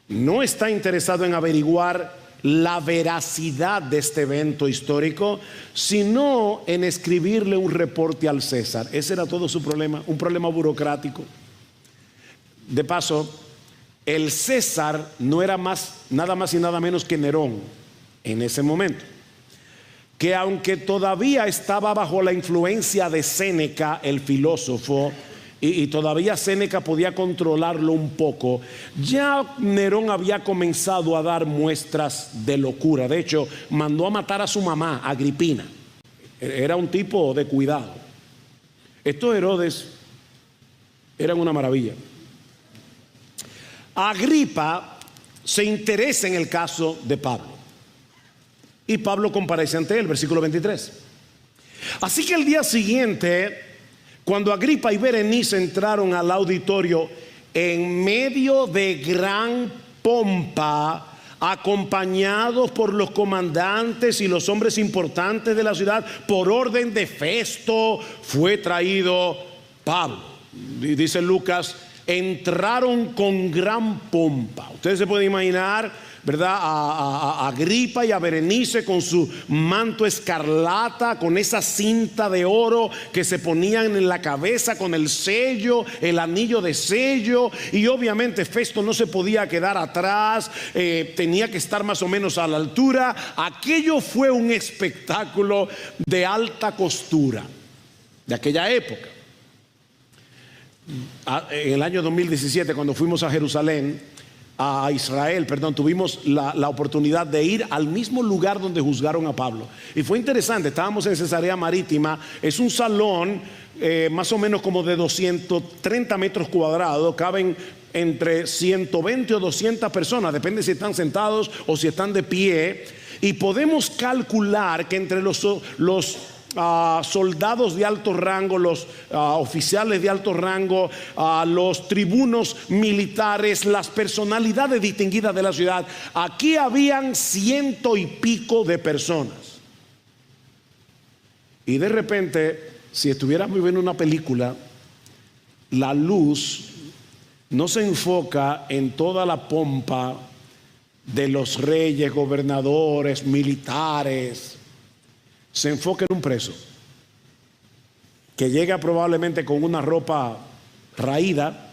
no está interesado en averiguar la veracidad de este evento histórico, sino en escribirle un reporte al César. Ese era todo su problema, un problema burocrático. De paso, el César no era nada más y nada menos que Nerón en ese momento, que aunque todavía estaba bajo la influencia de Séneca, el filósofo, y todavía Séneca podía controlarlo un poco, ya Nerón había comenzado a dar muestras de locura. De hecho, mandó a matar a su mamá, Agripina. Era un tipo de cuidado. Estos Herodes eran una maravilla. Agripa se interesa en el caso de Pablo, y Pablo comparece ante él, versículo 23. Así que el día siguiente, cuando Agripa y Berenice entraron al auditorio en medio de gran pompa, acompañados por los comandantes y los hombres importantes de la ciudad, por orden de Festo, fue traído Pablo. Y dice Lucas, entraron con gran pompa. Ustedes se pueden imaginar, ¿verdad? A Agripa y a Berenice con su manto escarlata, con esa cinta de oro que se ponían en la cabeza, con el sello, el anillo de sello. Y obviamente Festo no se podía quedar atrás, tenía que estar más o menos a la altura. Aquello fue un espectáculo de alta costura de aquella época. En el año 2017, cuando fuimos a Jerusalén, a Israel, perdón, tuvimos la oportunidad de ir al mismo lugar donde juzgaron a Pablo. Y fue interesante, estábamos en Cesarea Marítima. Es un salón más o menos como de 230 metros cuadrados. Caben entre 120 o 200 personas, depende si están sentados o si están de pie. Y podemos calcular que entre los soldados de alto rango, los oficiales de alto rango, los tribunos militares, las personalidades distinguidas de la ciudad, aquí habían 100 y pico de personas. Y de repente, si estuviéramos viendo una película, la luz no se enfoca en toda la pompa de los reyes, gobernadores, militares. Se enfoca en un preso que llega probablemente con una ropa raída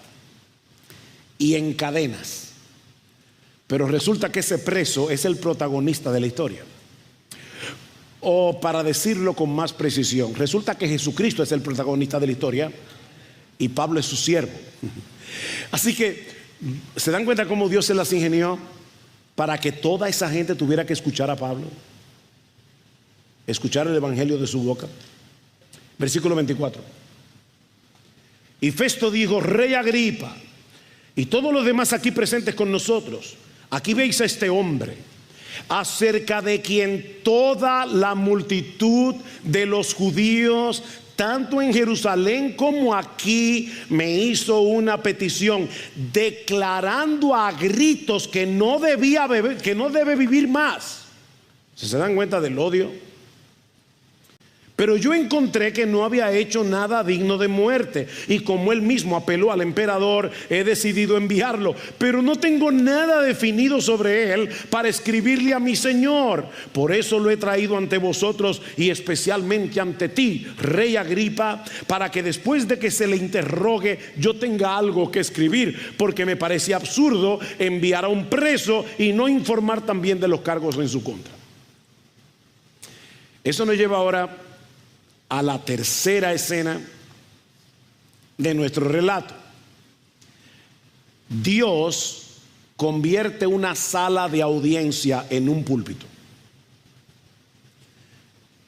y en cadenas, pero resulta que ese preso es el protagonista de la historia. O para decirlo con más precisión, resulta que Jesucristo es el protagonista de la historia y Pablo es su siervo. Así que ¿se dan cuenta cómo Dios se las ingenió para que toda esa gente tuviera que escuchar a Pablo? Escuchar el evangelio de su boca. Versículo 24. Y Festo dijo: Rey Agripa y todos los demás aquí presentes con nosotros, aquí veis a este hombre, acerca de quien toda la multitud de los judíos, tanto en Jerusalén como aquí, me hizo una petición, declarando a gritos que no debía beber, que no debe vivir más. ¿Se dan cuenta del odio? Pero yo encontré que no había hecho nada digno de muerte, y como él mismo apeló al emperador, he decidido enviarlo. Pero no tengo nada definido sobre él para escribirle a mi señor. Por eso lo he traído ante vosotros, y especialmente ante ti, Rey Agripa, para que después de que se le interrogue yo tenga algo que escribir, porque me parecía absurdo enviar a un preso y no informar también de los cargos en su contra. Eso nos lleva ahora a la tercera escena de nuestro relato. Dios convierte una sala de audiencia en un púlpito.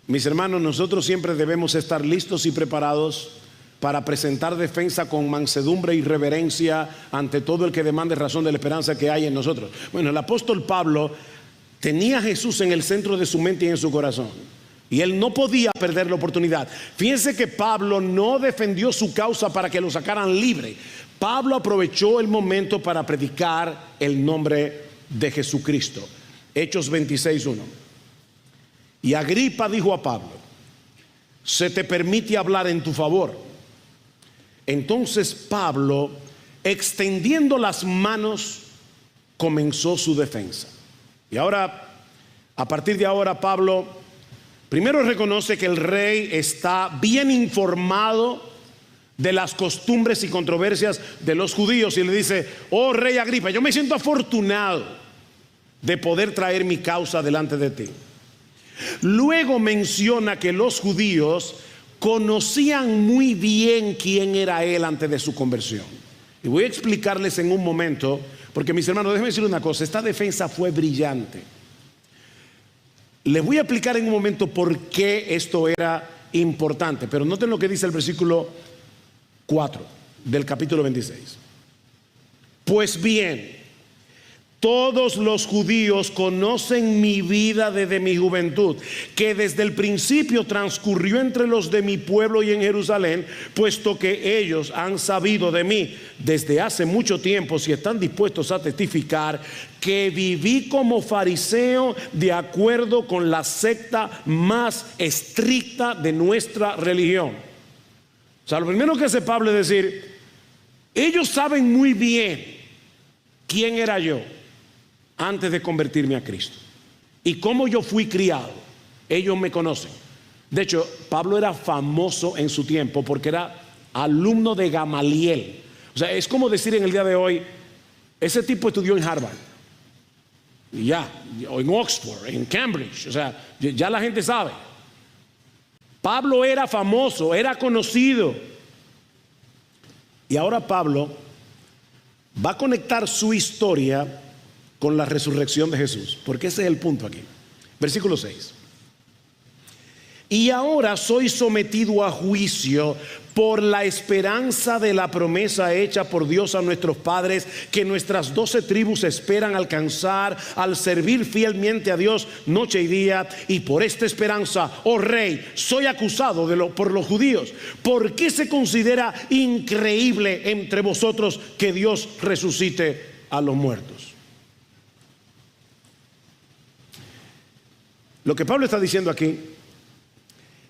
Mis hermanos, nosotros siempre debemos estar listos y preparados para presentar defensa con mansedumbre y reverencia ante todo el que demande razón de la esperanza que hay en nosotros. Bueno, el apóstol Pablo tenía a Jesús en el centro de su mente y en su corazón, y él no podía perder la oportunidad. Fíjense que Pablo no defendió su causa para que lo sacaran libre. Pablo aprovechó el momento para predicar el nombre de Jesucristo. Hechos 26:1. Y Agripa dijo a Pablo: se te permite hablar en tu favor. Entonces Pablo, extendiendo las manos, comenzó su defensa. Y ahora, a partir de ahora, Pablo primero reconoce que el rey está bien informado de las costumbres y controversias de los judíos, y le dice: oh Rey Agripa, yo me siento afortunado de poder traer mi causa delante de ti. Luego menciona que los judíos conocían muy bien quién era él antes de su conversión. Y voy a explicarles en un momento, porque mis hermanos, déjenme decir una cosa, esta defensa fue brillante. Les voy a explicar en un momento por qué esto era importante, pero noten lo que dice el versículo 4 del capítulo 26. Pues bien, todos los judíos conocen mi vida desde mi juventud, que desde el principio transcurrió entre los de mi pueblo y en Jerusalén, puesto que ellos han sabido de mí desde hace mucho tiempo, si están dispuestos a testificar, que viví como fariseo de acuerdo con la secta más estricta de nuestra religión. O sea, lo primero que hace Pablo es decir, ellos saben muy bien quién era yo antes de convertirme a Cristo y cómo yo fui criado. Ellos me conocen. De hecho, Pablo era famoso en su tiempo porque era alumno de Gamaliel. O sea, es como decir en el día de hoy, ese tipo estudió en Harvard, y ya, o en Oxford, en Cambridge. O sea, ya la gente sabe. Pablo era famoso, era conocido. Y ahora Pablo va a conectar su historia con la resurrección de Jesús, porque ese es el punto aquí. Versículo 6. Y ahora soy sometido a juicio por la esperanza de la promesa hecha por Dios a nuestros padres, que nuestras 12 tribus esperan alcanzar al servir fielmente a Dios noche y día. Y por esta esperanza, oh rey, soy acusado por los judíos. ¿Por qué se considera increíble entre vosotros que Dios resucite a los muertos? Lo que Pablo está diciendo aquí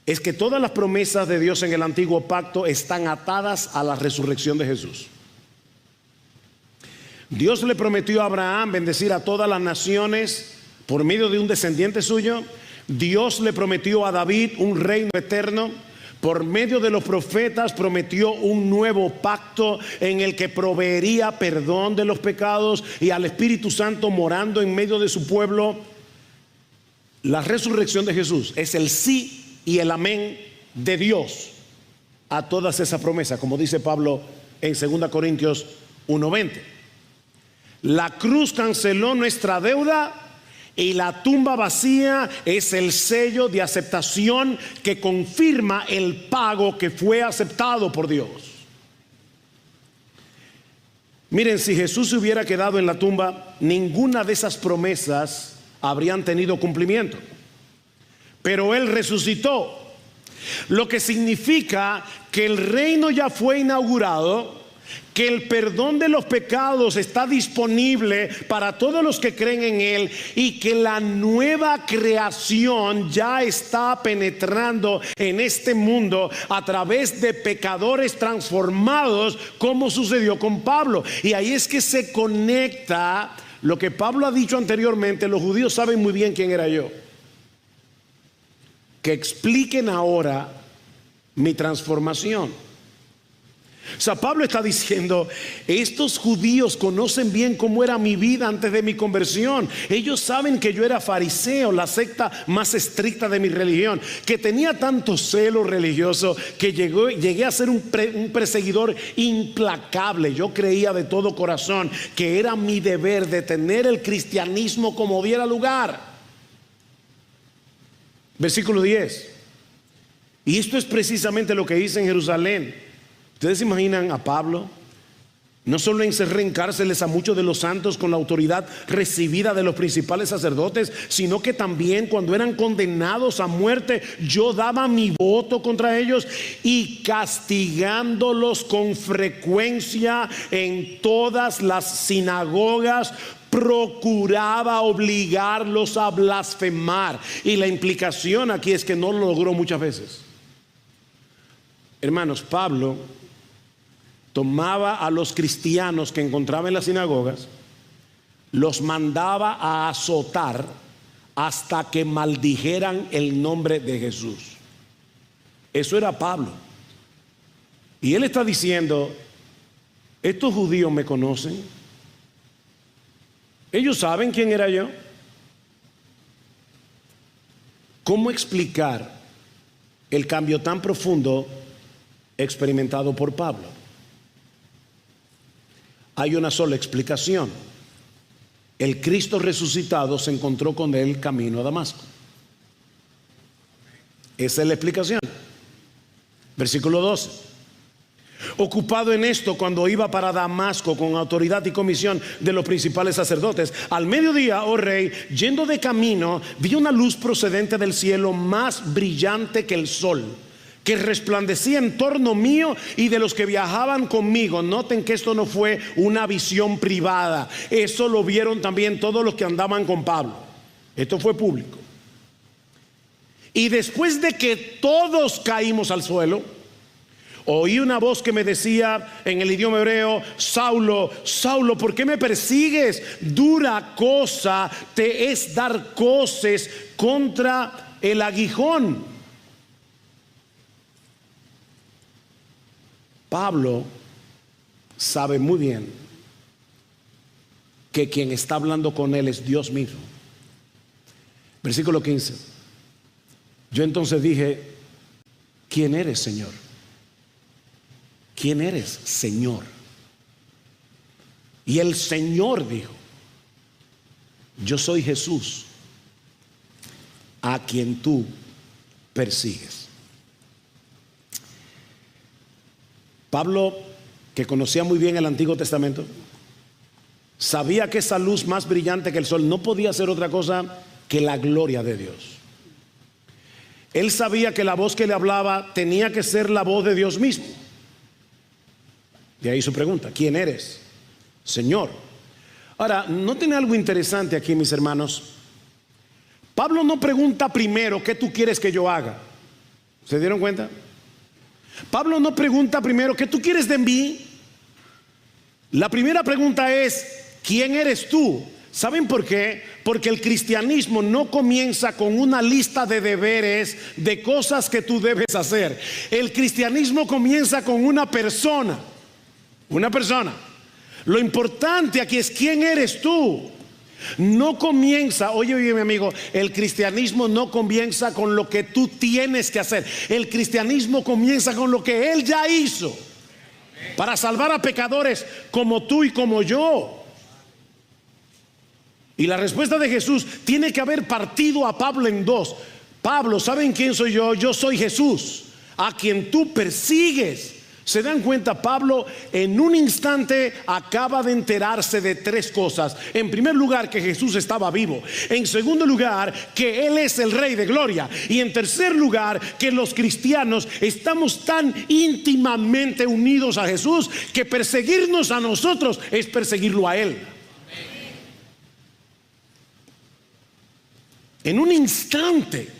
es que todas las promesas de Dios en el antiguo pacto están atadas a la resurrección de Jesús. Dios le prometió a Abraham bendecir a todas las naciones por medio de un descendiente suyo. Dios le prometió a David un reino eterno. Por medio de los profetas prometió un nuevo pacto en el que proveería perdón de los pecados y al Espíritu Santo morando en medio de su pueblo. La resurrección de Jesús es el sí y el amén de Dios a todas esas promesas, como dice Pablo en 2 Corintios 1:20. La cruz canceló nuestra deuda y la tumba vacía es el sello de aceptación que confirma el pago que fue aceptado por Dios. Miren, si Jesús se hubiera quedado en la tumba, ninguna de esas promesas habrían tenido cumplimiento. Pero Él resucitó, lo que significa que el reino ya fue inaugurado, que el perdón de los pecados está disponible para todos los que creen en Él y que la nueva creación ya está penetrando en este mundo a través de pecadores transformados, como sucedió con Pablo. Y ahí es que se conecta lo que Pablo ha dicho anteriormente. Los judíos saben muy bien quién era yo. Que expliquen ahora mi transformación. O sea, Pablo está diciendo, estos judíos conocen bien cómo era mi vida antes de mi conversión. Ellos saben que yo era fariseo, la secta más estricta de mi religión, que tenía tanto celo religioso que llegué a ser un perseguidor implacable. Yo creía de todo corazón que era mi deber detener el cristianismo como diera lugar. Versículo 10. Y esto es precisamente lo que hice en Jerusalén. ¿Ustedes se imaginan a Pablo? No solo encerré en cárceles a muchos de los santos con la autoridad recibida de los principales sacerdotes, sino que también cuando eran condenados a muerte, yo daba mi voto contra ellos, y castigándolos con frecuencia en todas las sinagogas, procuraba obligarlos a blasfemar. Y la implicación aquí es que no lo logró muchas veces. Hermanos, Pablo tomaba a los cristianos que encontraba en las sinagogas, los mandaba a azotar hasta que maldijeran el nombre de Jesús. Eso era Pablo. Y él está diciendo, estos judíos me conocen, ellos saben quién era yo. ¿Cómo explicar el cambio tan profundo experimentado por Pablo? Hay una sola explicación. El Cristo resucitado se encontró con él camino a Damasco. Esa es la explicación. Versículo 12. ocupado en esto cuando iba para Damasco con autoridad y comisión de los principales sacerdotes. Al mediodía, oh rey, yendo de camino, vi una luz procedente del cielo más brillante que el sol, que resplandecía en torno mío y de los que viajaban conmigo. Noten que esto no fue una visión privada, eso lo vieron también todos los que andaban con Pablo. Esto fue público. Y después de que todos caímos al suelo, oí una voz que me decía en el idioma hebreo: Saulo, Saulo, ¿por qué me persigues? Dura cosa te es dar coces contra el aguijón. Pablo sabe muy bien que quien está hablando con él es Dios mismo. Versículo 15. Yo entonces dije: ¿quién eres, Señor? ¿Quién eres, Señor? Y el Señor dijo: yo soy Jesús, a quien tú persigues. Pablo, que conocía muy bien el Antiguo Testamento, sabía que esa luz más brillante que el sol no podía ser otra cosa que la gloria de Dios. Él sabía que la voz que le hablaba tenía que ser la voz de Dios mismo. De ahí su pregunta: ¿quién eres, Señor? Ahora, noten algo interesante aquí, mis hermanos. Pablo no pregunta primero: ¿qué tú quieres que yo haga? ¿Se dieron cuenta? Pablo no pregunta primero: ¿qué tú quieres de mí? La primera pregunta es: ¿quién eres tú? ¿Saben por qué? Porque el cristianismo no comienza con una lista de deberes, de cosas que tú debes hacer. El cristianismo comienza con una persona. Una persona. Lo importante aquí es: ¿quién eres tú? No comienza, oye mi amigo, el cristianismo no comienza con lo que tú tienes que hacer. El cristianismo comienza con lo que Él ya hizo para salvar a pecadores como tú y como yo. Y la respuesta de Jesús tiene que haber partido a Pablo en dos. Pablo, ¿saben quién soy yo? Yo soy Jesús, a quien tú persigues. ¿Se dan cuenta? Pablo en un instante acaba de enterarse de tres cosas. En primer lugar, que Jesús estaba vivo. En segundo lugar, que Él es el Rey de Gloria. Y en tercer lugar, que los cristianos estamos tan íntimamente unidos a Jesús que perseguirnos a nosotros es perseguirlo a Él. En un instante,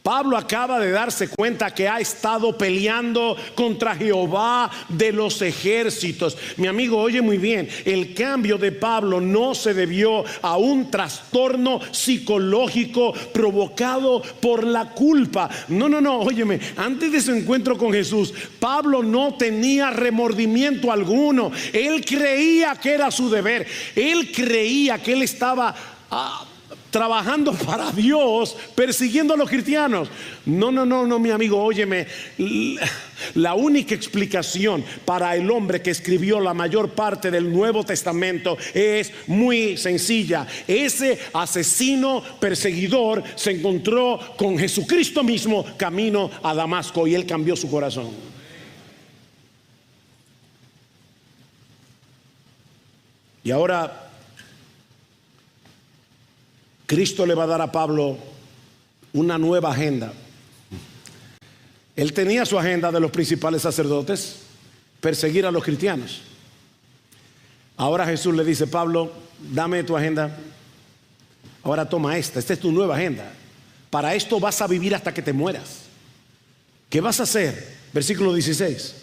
Pablo acaba de darse cuenta que ha estado peleando contra Jehová de los ejércitos. Mi amigo, oye muy bien, el cambio de Pablo no se debió a un trastorno psicológico provocado por la culpa. No, óyeme, antes de su encuentro con Jesús, Pablo no tenía remordimiento alguno. Él creía que era su deber. Él creía que él estaba trabajando para Dios, persiguiendo a los cristianos. No, mi amigo, óyeme. La única explicación para el hombre que escribió la mayor parte del Nuevo Testamento es muy sencilla. Ese asesino perseguidor se encontró con Jesucristo mismo camino a Damasco y él cambió su corazón. Y ahora Cristo le va a dar a Pablo una nueva agenda. Él tenía su agenda de los principales sacerdotes: perseguir a los cristianos. Ahora Jesús le dice: Pablo, dame tu agenda. Ahora toma esta es tu nueva agenda. Para esto vas a vivir hasta que te mueras. ¿Qué vas a hacer? Versículo 16.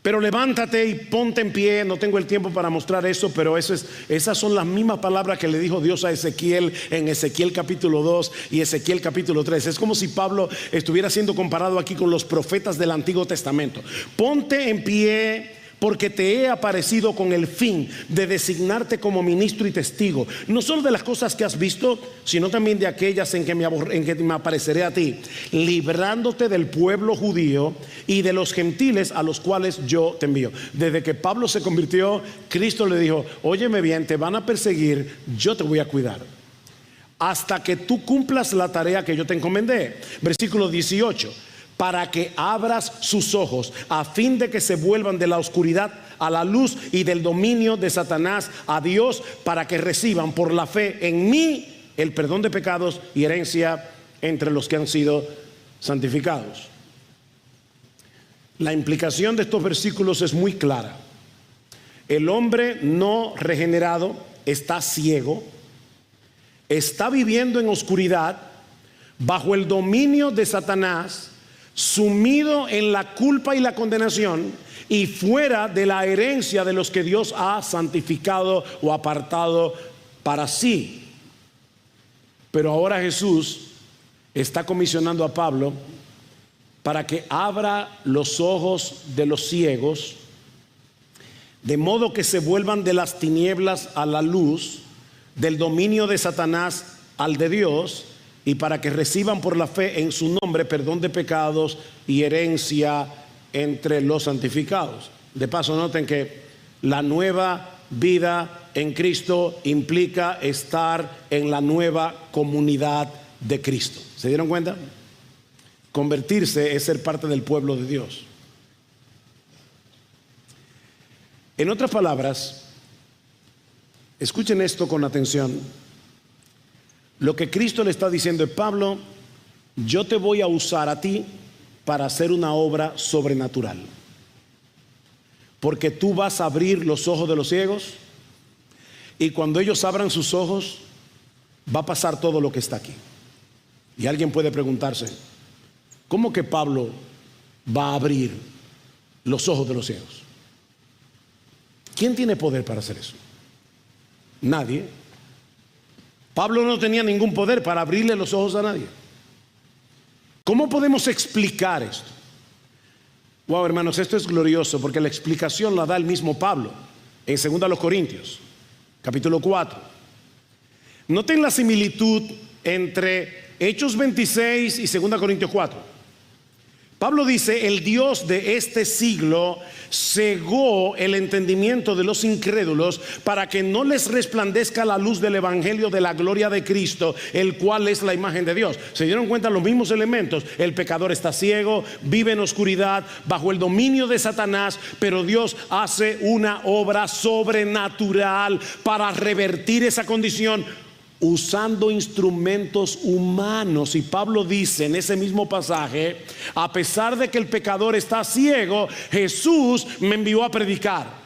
Pero levántate y ponte en pie. No tengo el tiempo para mostrar eso, pero esas son las mismas palabras que le dijo Dios a Ezequiel en Ezequiel capítulo 2 y Ezequiel capítulo 3. Es como si Pablo estuviera siendo comparado aquí con los profetas del Antiguo Testamento. Ponte en pie, porque te he aparecido con el fin de designarte como ministro y testigo, no solo de las cosas que has visto, sino también de aquellas en que me apareceré a ti, librándote del pueblo judío y de los gentiles a los cuales yo te envío. Desde que Pablo se convirtió, Cristo le dijo: óyeme bien, te van a perseguir, yo te voy a cuidar hasta que tú cumplas la tarea que yo te encomendé. Versículo 18. para que abras sus ojos, a fin de que se vuelvan de la oscuridad a la luz y del dominio de Satanás a Dios, para que reciban por la fe en mí el perdón de pecados y herencia entre los que han sido santificados. La implicación de estos versículos es muy clara. El hombre no regenerado está ciego, está viviendo en oscuridad, bajo el dominio de Satanás, sumido en la culpa y la condenación y fuera de la herencia de los que Dios ha santificado o apartado para sí. Pero ahora Jesús está comisionando a Pablo para que abra los ojos de los ciegos, de modo que se vuelvan de las tinieblas a la luz, del dominio de Satanás al de Dios, y para que reciban por la fe en su nombre perdón de pecados y herencia entre los santificados. De paso, noten que la nueva vida en Cristo implica estar en la nueva comunidad de Cristo. ¿Se dieron cuenta? Convertirse es ser parte del pueblo de Dios. En otras palabras, escuchen esto con atención. Lo que Cristo le está diciendo es: Pablo, yo te voy a usar a ti para hacer una obra sobrenatural, porque tú vas a abrir los ojos de los ciegos, y cuando ellos abran sus ojos va a pasar todo lo que está aquí. Y alguien puede preguntarse: ¿cómo que Pablo va a abrir los ojos de los ciegos? ¿Quién tiene poder para hacer eso? Nadie. Pablo no tenía ningún poder para abrirle los ojos a nadie. ¿Cómo podemos explicar esto? Wow, hermanos, esto es glorioso, porque la explicación la da el mismo Pablo en 2 Corintios, capítulo 4. Noten la similitud entre Hechos 26 y 2 Corintios 4. Pablo dice: el Dios de este siglo cegó el entendimiento de los incrédulos para que no les resplandezca la luz del evangelio de la gloria de Cristo, el cual es la imagen de Dios. ¿Se dieron cuenta los mismos elementos? El pecador está ciego, vive en oscuridad, bajo el dominio de Satanás, pero Dios hace una obra sobrenatural para revertir esa condición, usando instrumentos humanos. Y Pablo dice en ese mismo pasaje: a pesar de que el pecador está ciego, Jesús me envió a predicar.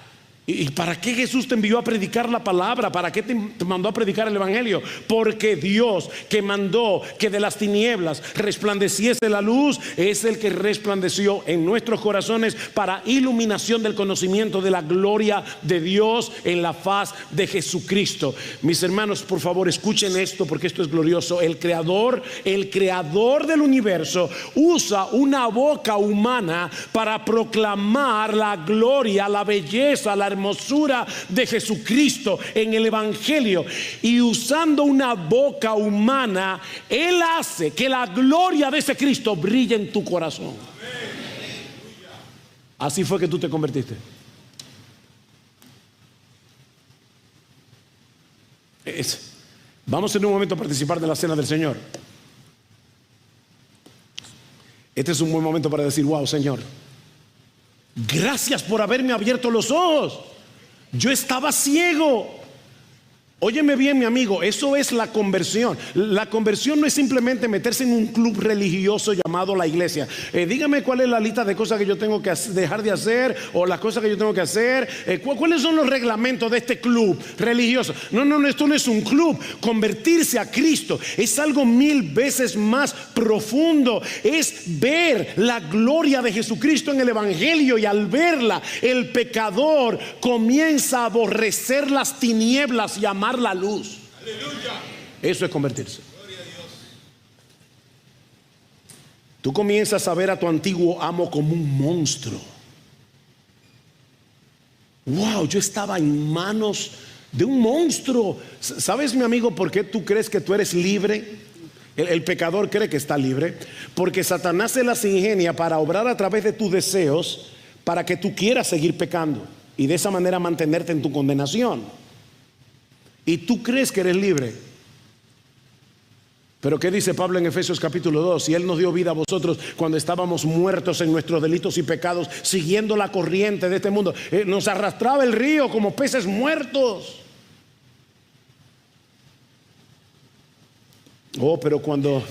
¿Y para qué Jesús te envió a predicar la palabra? ¿Para qué te mandó a predicar el evangelio? Porque Dios, que mandó que de las tinieblas resplandeciese la luz, es el que resplandeció en nuestros corazones para iluminación del conocimiento de la gloria de Dios en la faz de Jesucristo. Mis hermanos, por favor, escuchen esto, porque esto es glorioso. El creador del universo usa una boca humana para proclamar la gloria, la belleza, la hermosura de Jesucristo en el evangelio. Y usando una boca humana, Él hace que la gloria de ese Cristo brille en tu corazón. Así fue que tú te convertiste. Vamos en un momento a participar de la cena del Señor. Este es un buen momento para decir: wow, Señor, gracias por haberme abierto los ojos. Yo estaba ciego. Óyeme bien, mi amigo, eso es la conversión. La conversión no es simplemente meterse en un club religioso llamado la iglesia. Dígame cuál es la lista de cosas que yo tengo que dejar de hacer, o las cosas que yo tengo que hacer. ¿Cuáles son los reglamentos de este club religioso? No, esto no es un club. Convertirse a Cristo es algo 1000 veces más profundo. Es ver la gloria de Jesucristo en el evangelio, y al verla, el pecador comienza a aborrecer las tinieblas y amar la luz. Aleluya. Eso es convertirse. Gloria a Dios. Tú comienzas a ver a tu antiguo amo como un monstruo. Wow, yo estaba en manos de un monstruo. ¿Sabes, mi amigo, por qué tú crees que tú eres libre? El pecador cree que está libre porque Satanás se las ingenia para obrar a través de tus deseos, para que tú quieras seguir pecando y de esa manera mantenerte en tu condenación. Y tú crees que eres libre. Pero ¿qué dice Pablo en Efesios capítulo 2? Si Él nos dio vida a vosotros cuando estábamos muertos en nuestros delitos y pecados, siguiendo la corriente de este mundo. Nos arrastraba el río como peces muertos. Oh, pero cuando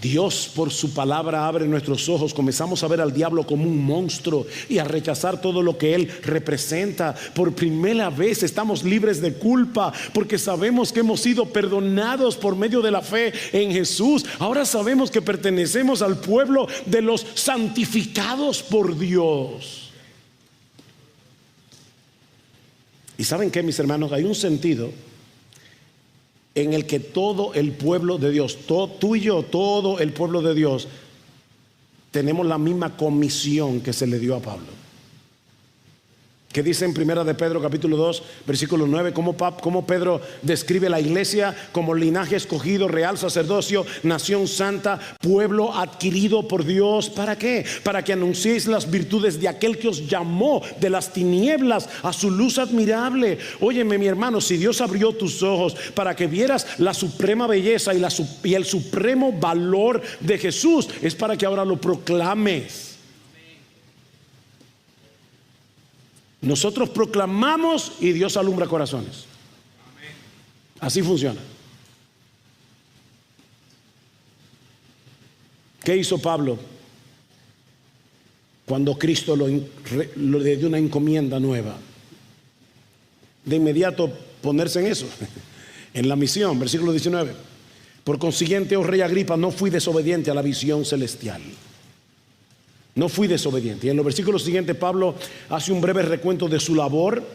Dios por su palabra abre nuestros ojos, comenzamos a ver al diablo como un monstruo y a rechazar todo lo que él representa. Por primera vez estamos libres de culpa porque sabemos que hemos sido perdonados por medio de la fe en Jesús. Ahora sabemos que pertenecemos al pueblo de los santificados por Dios. ¿Y saben qué, mis hermanos? Hay un sentido en el que todo el pueblo de Dios, tú y yo, todo el pueblo de Dios, tenemos la misma comisión que se le dio a Pablo. ¿Qué dice en Primera de Pedro capítulo 2 versículo 9? Cómo Pedro describe la iglesia como linaje escogido, real sacerdocio, nación santa, pueblo adquirido por Dios. ¿Para qué? Para que anunciéis las virtudes de aquel que os llamó de las tinieblas a su luz admirable. Óyeme, mi hermano, si Dios abrió tus ojos para que vieras la suprema belleza y el supremo valor de Jesús, es para que ahora lo proclames. Nosotros proclamamos y Dios alumbra corazones. Así funciona. ¿Qué hizo Pablo cuando Cristo le dio una encomienda nueva? De inmediato ponerse en eso, en la misión, versículo 19. Por consiguiente, oh rey Agripa, no fui desobediente a la visión celestial. No fui desobediente. Y en los versículos siguientes Pablo hace un breve recuento de su labor,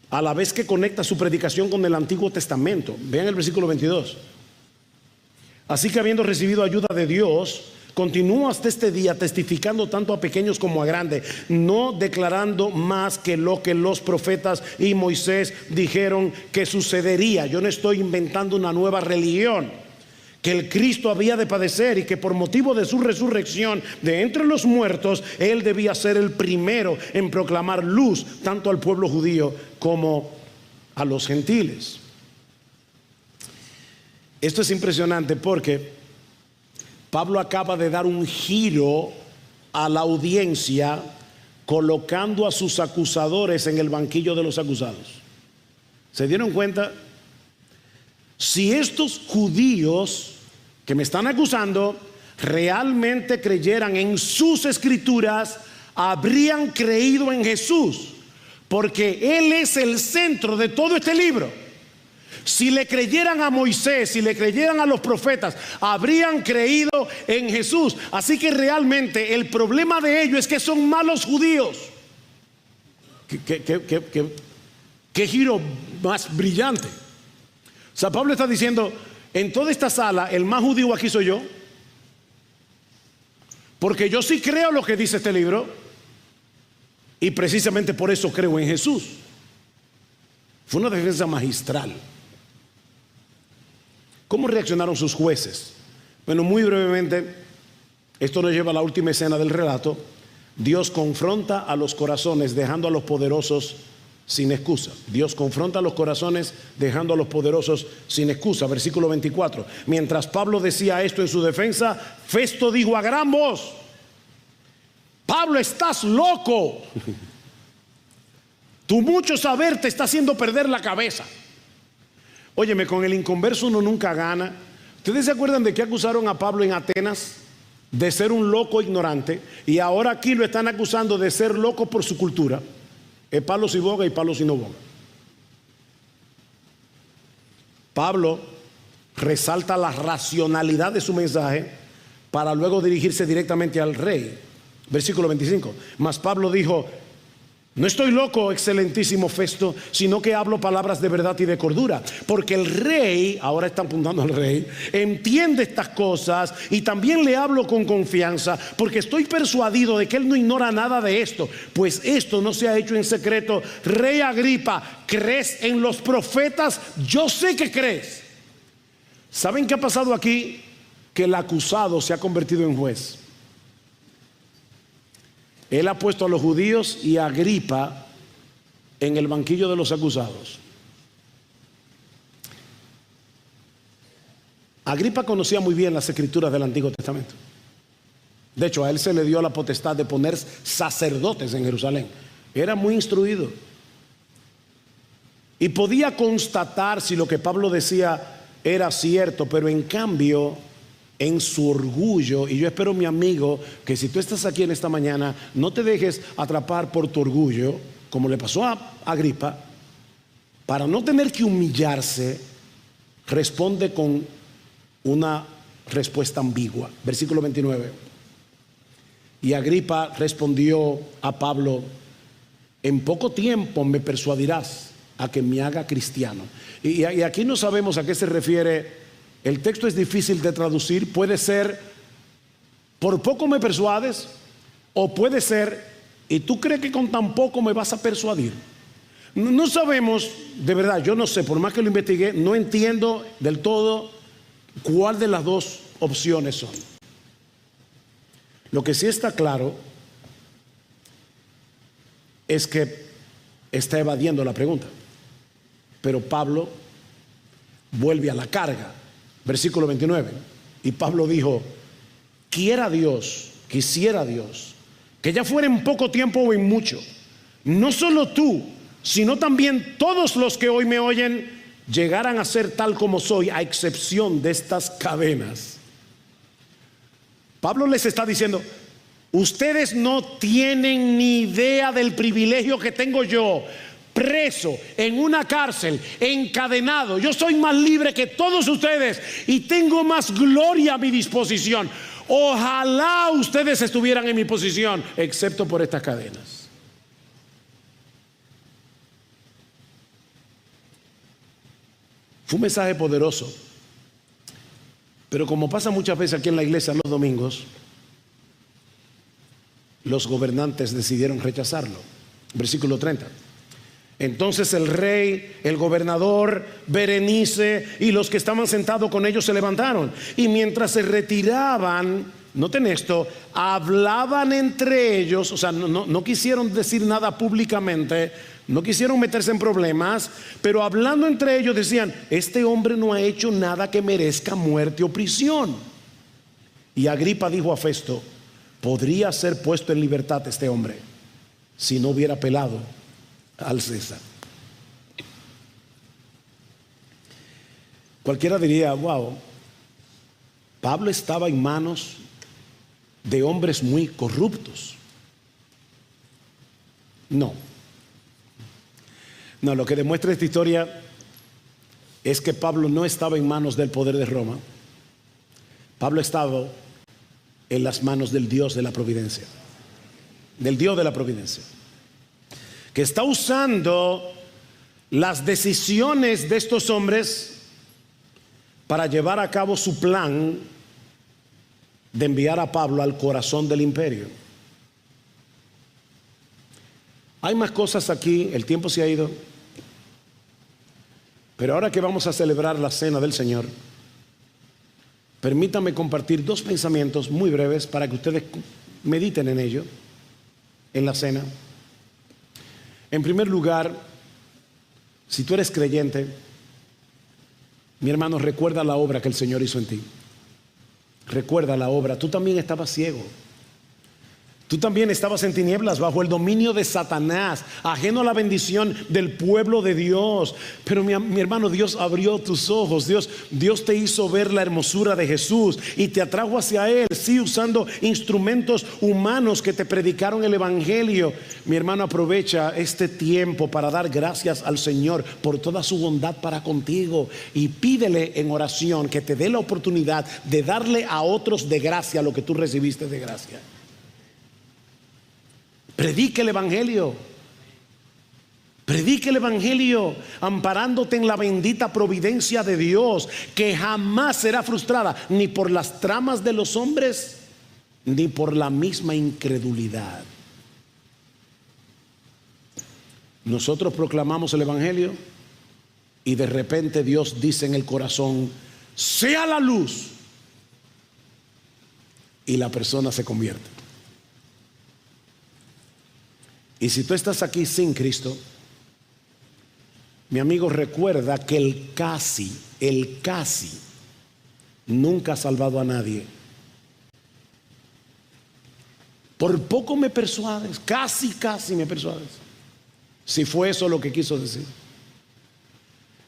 a la vez que conecta su predicación con el Antiguo Testamento. Vean el versículo 22. Así que habiendo recibido ayuda de Dios, continúo hasta este día testificando tanto a pequeños como a grandes, no declarando más que lo que los profetas y Moisés dijeron que sucedería. Yo no estoy inventando una nueva religión. Que el Cristo había de padecer y que por motivo de su resurrección de entre los muertos, Él debía ser el primero en proclamar luz tanto al pueblo judío como a los gentiles. Esto es impresionante porque Pablo acaba de dar un giro a la audiencia, colocando a sus acusadores en el banquillo de los acusados. ¿Se dieron cuenta? Si estos judíos que me están acusando realmente creyeran en sus escrituras, habrían creído en Jesús, porque Él es el centro de todo este libro. Si le creyeran a Moisés, si le creyeran a los profetas, habrían creído en Jesús. Así que realmente el problema de ellos es que son malos judíos. ¿Qué giro más brillante? O sea, Pablo está diciendo, en toda esta sala, el más judío aquí soy yo. Porque yo sí creo lo que dice este libro. Y precisamente por eso creo en Jesús. Fue una defensa magistral. ¿Cómo reaccionaron sus jueces? Bueno, muy brevemente, esto nos lleva a la última escena del relato. Dios confronta a los corazones, dejando a los poderosos sin excusa. Dios confronta a los corazones dejando a los poderosos sin excusa. Versículo 24. Mientras Pablo decía esto en su defensa, Festo dijo a gran voz: Pablo, estás loco. Tu mucho saber te está haciendo perder la cabeza. Óyeme, con el inconverso uno nunca gana. ¿Ustedes se acuerdan de que acusaron a Pablo en Atenas? De ser un loco ignorante. Y ahora aquí lo están acusando de ser loco por su cultura. Es palo si boga y palo si no boga. Pablo resalta la racionalidad de su mensaje para luego dirigirse directamente al rey. Versículo 25. Mas Pablo dijo: no estoy loco, excelentísimo Festo, sino que hablo palabras de verdad y de cordura, porque el rey, ahora está apuntando al rey, entiende estas cosas, y también le hablo con confianza, porque estoy persuadido de que él no ignora nada de esto, pues esto no se ha hecho en secreto. Rey Agripa, ¿crees en los profetas? Yo sé que crees. ¿Saben qué ha pasado aquí? Que el acusado se ha convertido en juez. Él ha puesto a los judíos y a Agripa en el banquillo de los acusados. Agripa conocía muy bien las escrituras del Antiguo Testamento. De hecho, a él se le dio la potestad de poner sacerdotes en Jerusalén. Era muy instruido. Y podía constatar si lo que Pablo decía era cierto, pero en cambio, en su orgullo, y yo espero, mi amigo, que si tú estás aquí en esta mañana, no te dejes atrapar por tu orgullo, como le pasó a Agripa. Para no tener que humillarse, responde con una respuesta ambigua. Versículo 29. Y Agripa respondió a Pablo: en poco tiempo me persuadirás a que me haga cristiano. Y aquí no sabemos a qué se refiere. El texto es difícil de traducir. Puede ser: por poco me persuades, o puede ser: ¿y tú crees que con tan poco me vas a persuadir? No sabemos, de verdad, yo no sé, por más que lo investigué, no entiendo del todo cuál de las dos opciones son. Lo que sí está claro es que está evadiendo la pregunta. Pero Pablo vuelve a la carga. Versículo 29. Y Pablo dijo: quisiera Dios que ya fuera en poco tiempo o en mucho, no solo tú, sino también todos los que hoy me oyen llegaran a ser tal como soy, a excepción de estas cadenas. Pablo les está diciendo: ustedes no tienen ni idea del privilegio que tengo yo, preso en una cárcel, encadenado. Yo soy más libre que todos ustedes y tengo más gloria a mi disposición. Ojalá ustedes estuvieran en mi posición, excepto por estas cadenas. Fue un mensaje poderoso, pero como pasa muchas veces aquí en la iglesia los domingos, los gobernantes decidieron rechazarlo. Versículo 30. Entonces el rey, el gobernador, Berenice y los que estaban sentados con ellos se levantaron, y mientras se retiraban, noten esto, hablaban entre ellos. O sea, no quisieron decir nada públicamente, no quisieron meterse en problemas, pero hablando entre ellos decían: este hombre no ha hecho nada que merezca muerte o prisión. Y Agripa dijo a Festo: podría ser puesto en libertad este hombre si no hubiera apelado al César. Cualquiera diría: wow, Pablo estaba en manos de hombres muy corruptos. No, lo que demuestra esta historia es que Pablo no estaba en manos del poder de Roma. Pablo estaba en las manos del Dios de la providencia, del Dios de la providencia, que está usando las decisiones de estos hombres para llevar a cabo su plan de enviar a Pablo al corazón del imperio. Hay más cosas aquí, el tiempo se ha ido, pero ahora que vamos a celebrar la cena del Señor, permítanme compartir dos pensamientos muy breves para que ustedes mediten en ello en la cena. En primer lugar, si tú eres creyente, mi hermano, recuerda la obra que el Señor hizo en ti. Recuerda la obra. Tú también estabas ciego. Tú también estabas en tinieblas, bajo el dominio de Satanás, ajeno a la bendición del pueblo de Dios. Pero mi hermano, Dios abrió tus ojos. Dios te hizo ver la hermosura de Jesús y te atrajo hacia Él, sí, usando instrumentos humanos que te predicaron el evangelio. Mi hermano, aprovecha este tiempo para dar gracias al Señor por toda su bondad para contigo, y pídele en oración que te dé la oportunidad de darle a otros de gracia lo que tú recibiste de gracia. Predique el evangelio. Predique el evangelio, amparándote en la bendita providencia de Dios, que jamás será frustrada ni por las tramas de los hombres, ni por la misma incredulidad. Nosotros proclamamos el evangelio y de repente Dios dice en el corazón: sea la luz, y la persona se convierte. Y si tú estás aquí sin Cristo, mi amigo, recuerda que el casi nunca ha salvado a nadie. Por poco me persuades, casi me persuades. Si fue eso lo que quiso decir.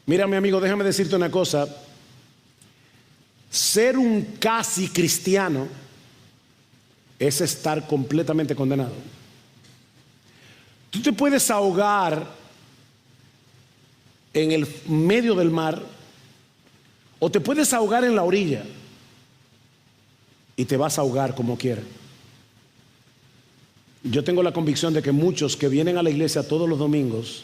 Mira, mi amigo, déjame decirte una cosa. Ser un casi cristiano es estar completamente condenado. Tú te puedes ahogar en el medio del mar o te puedes ahogar en la orilla y te vas a ahogar como quieras. Yo tengo la convicción de que muchos que vienen a la iglesia todos los domingos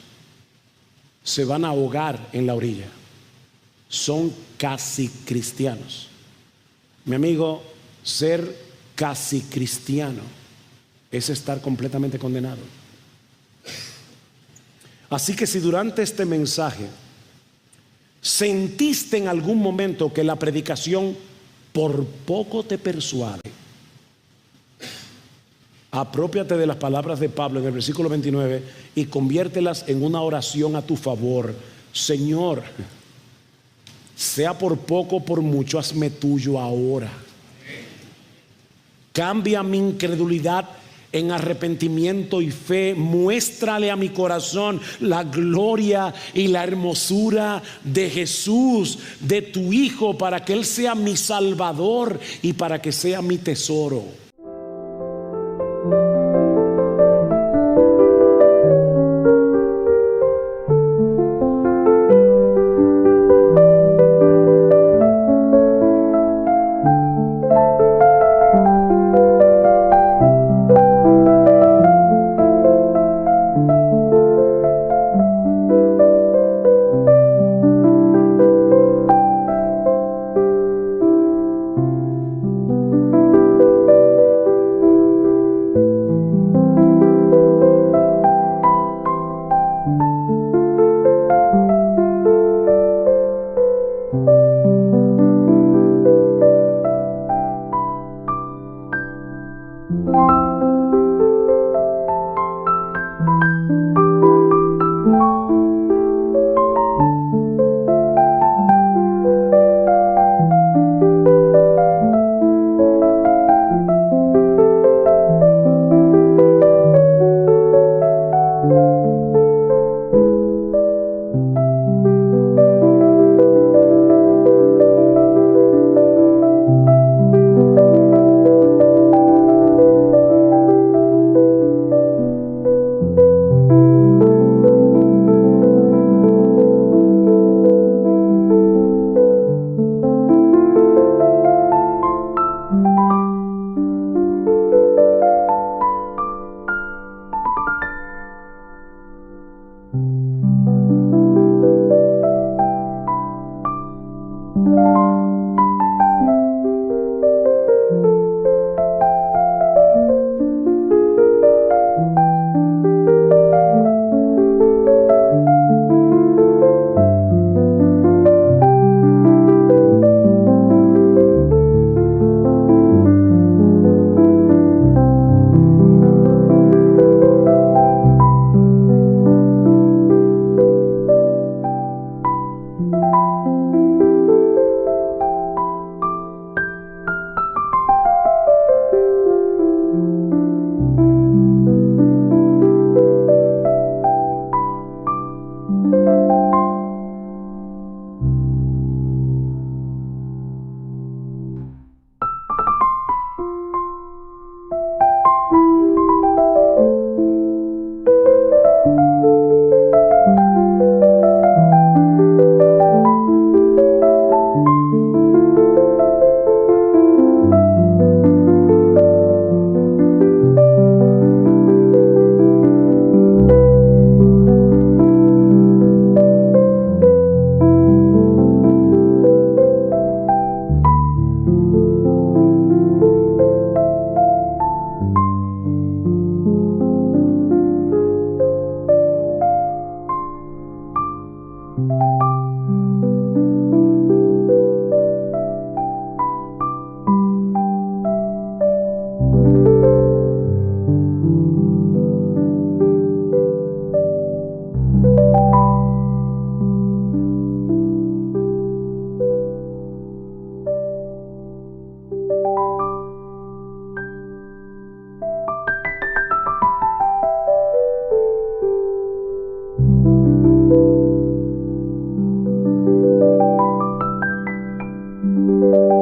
se van a ahogar en la orilla. Son casi cristianos. Mi amigo, ser casi cristiano es estar completamente condenado. Así que si durante este mensaje sentiste en algún momento que la predicación por poco te persuade, aprópiate de las palabras de Pablo en el versículo 29 y conviértelas en una oración a tu favor. Señor, sea por poco o por mucho, hazme tuyo ahora. Cambia mi incredulidad en arrepentimiento y fe. Muéstrale a mi corazón la gloria y la hermosura de Jesús, de tu Hijo, para que Él sea mi Salvador y para que sea mi tesoro. Thank you.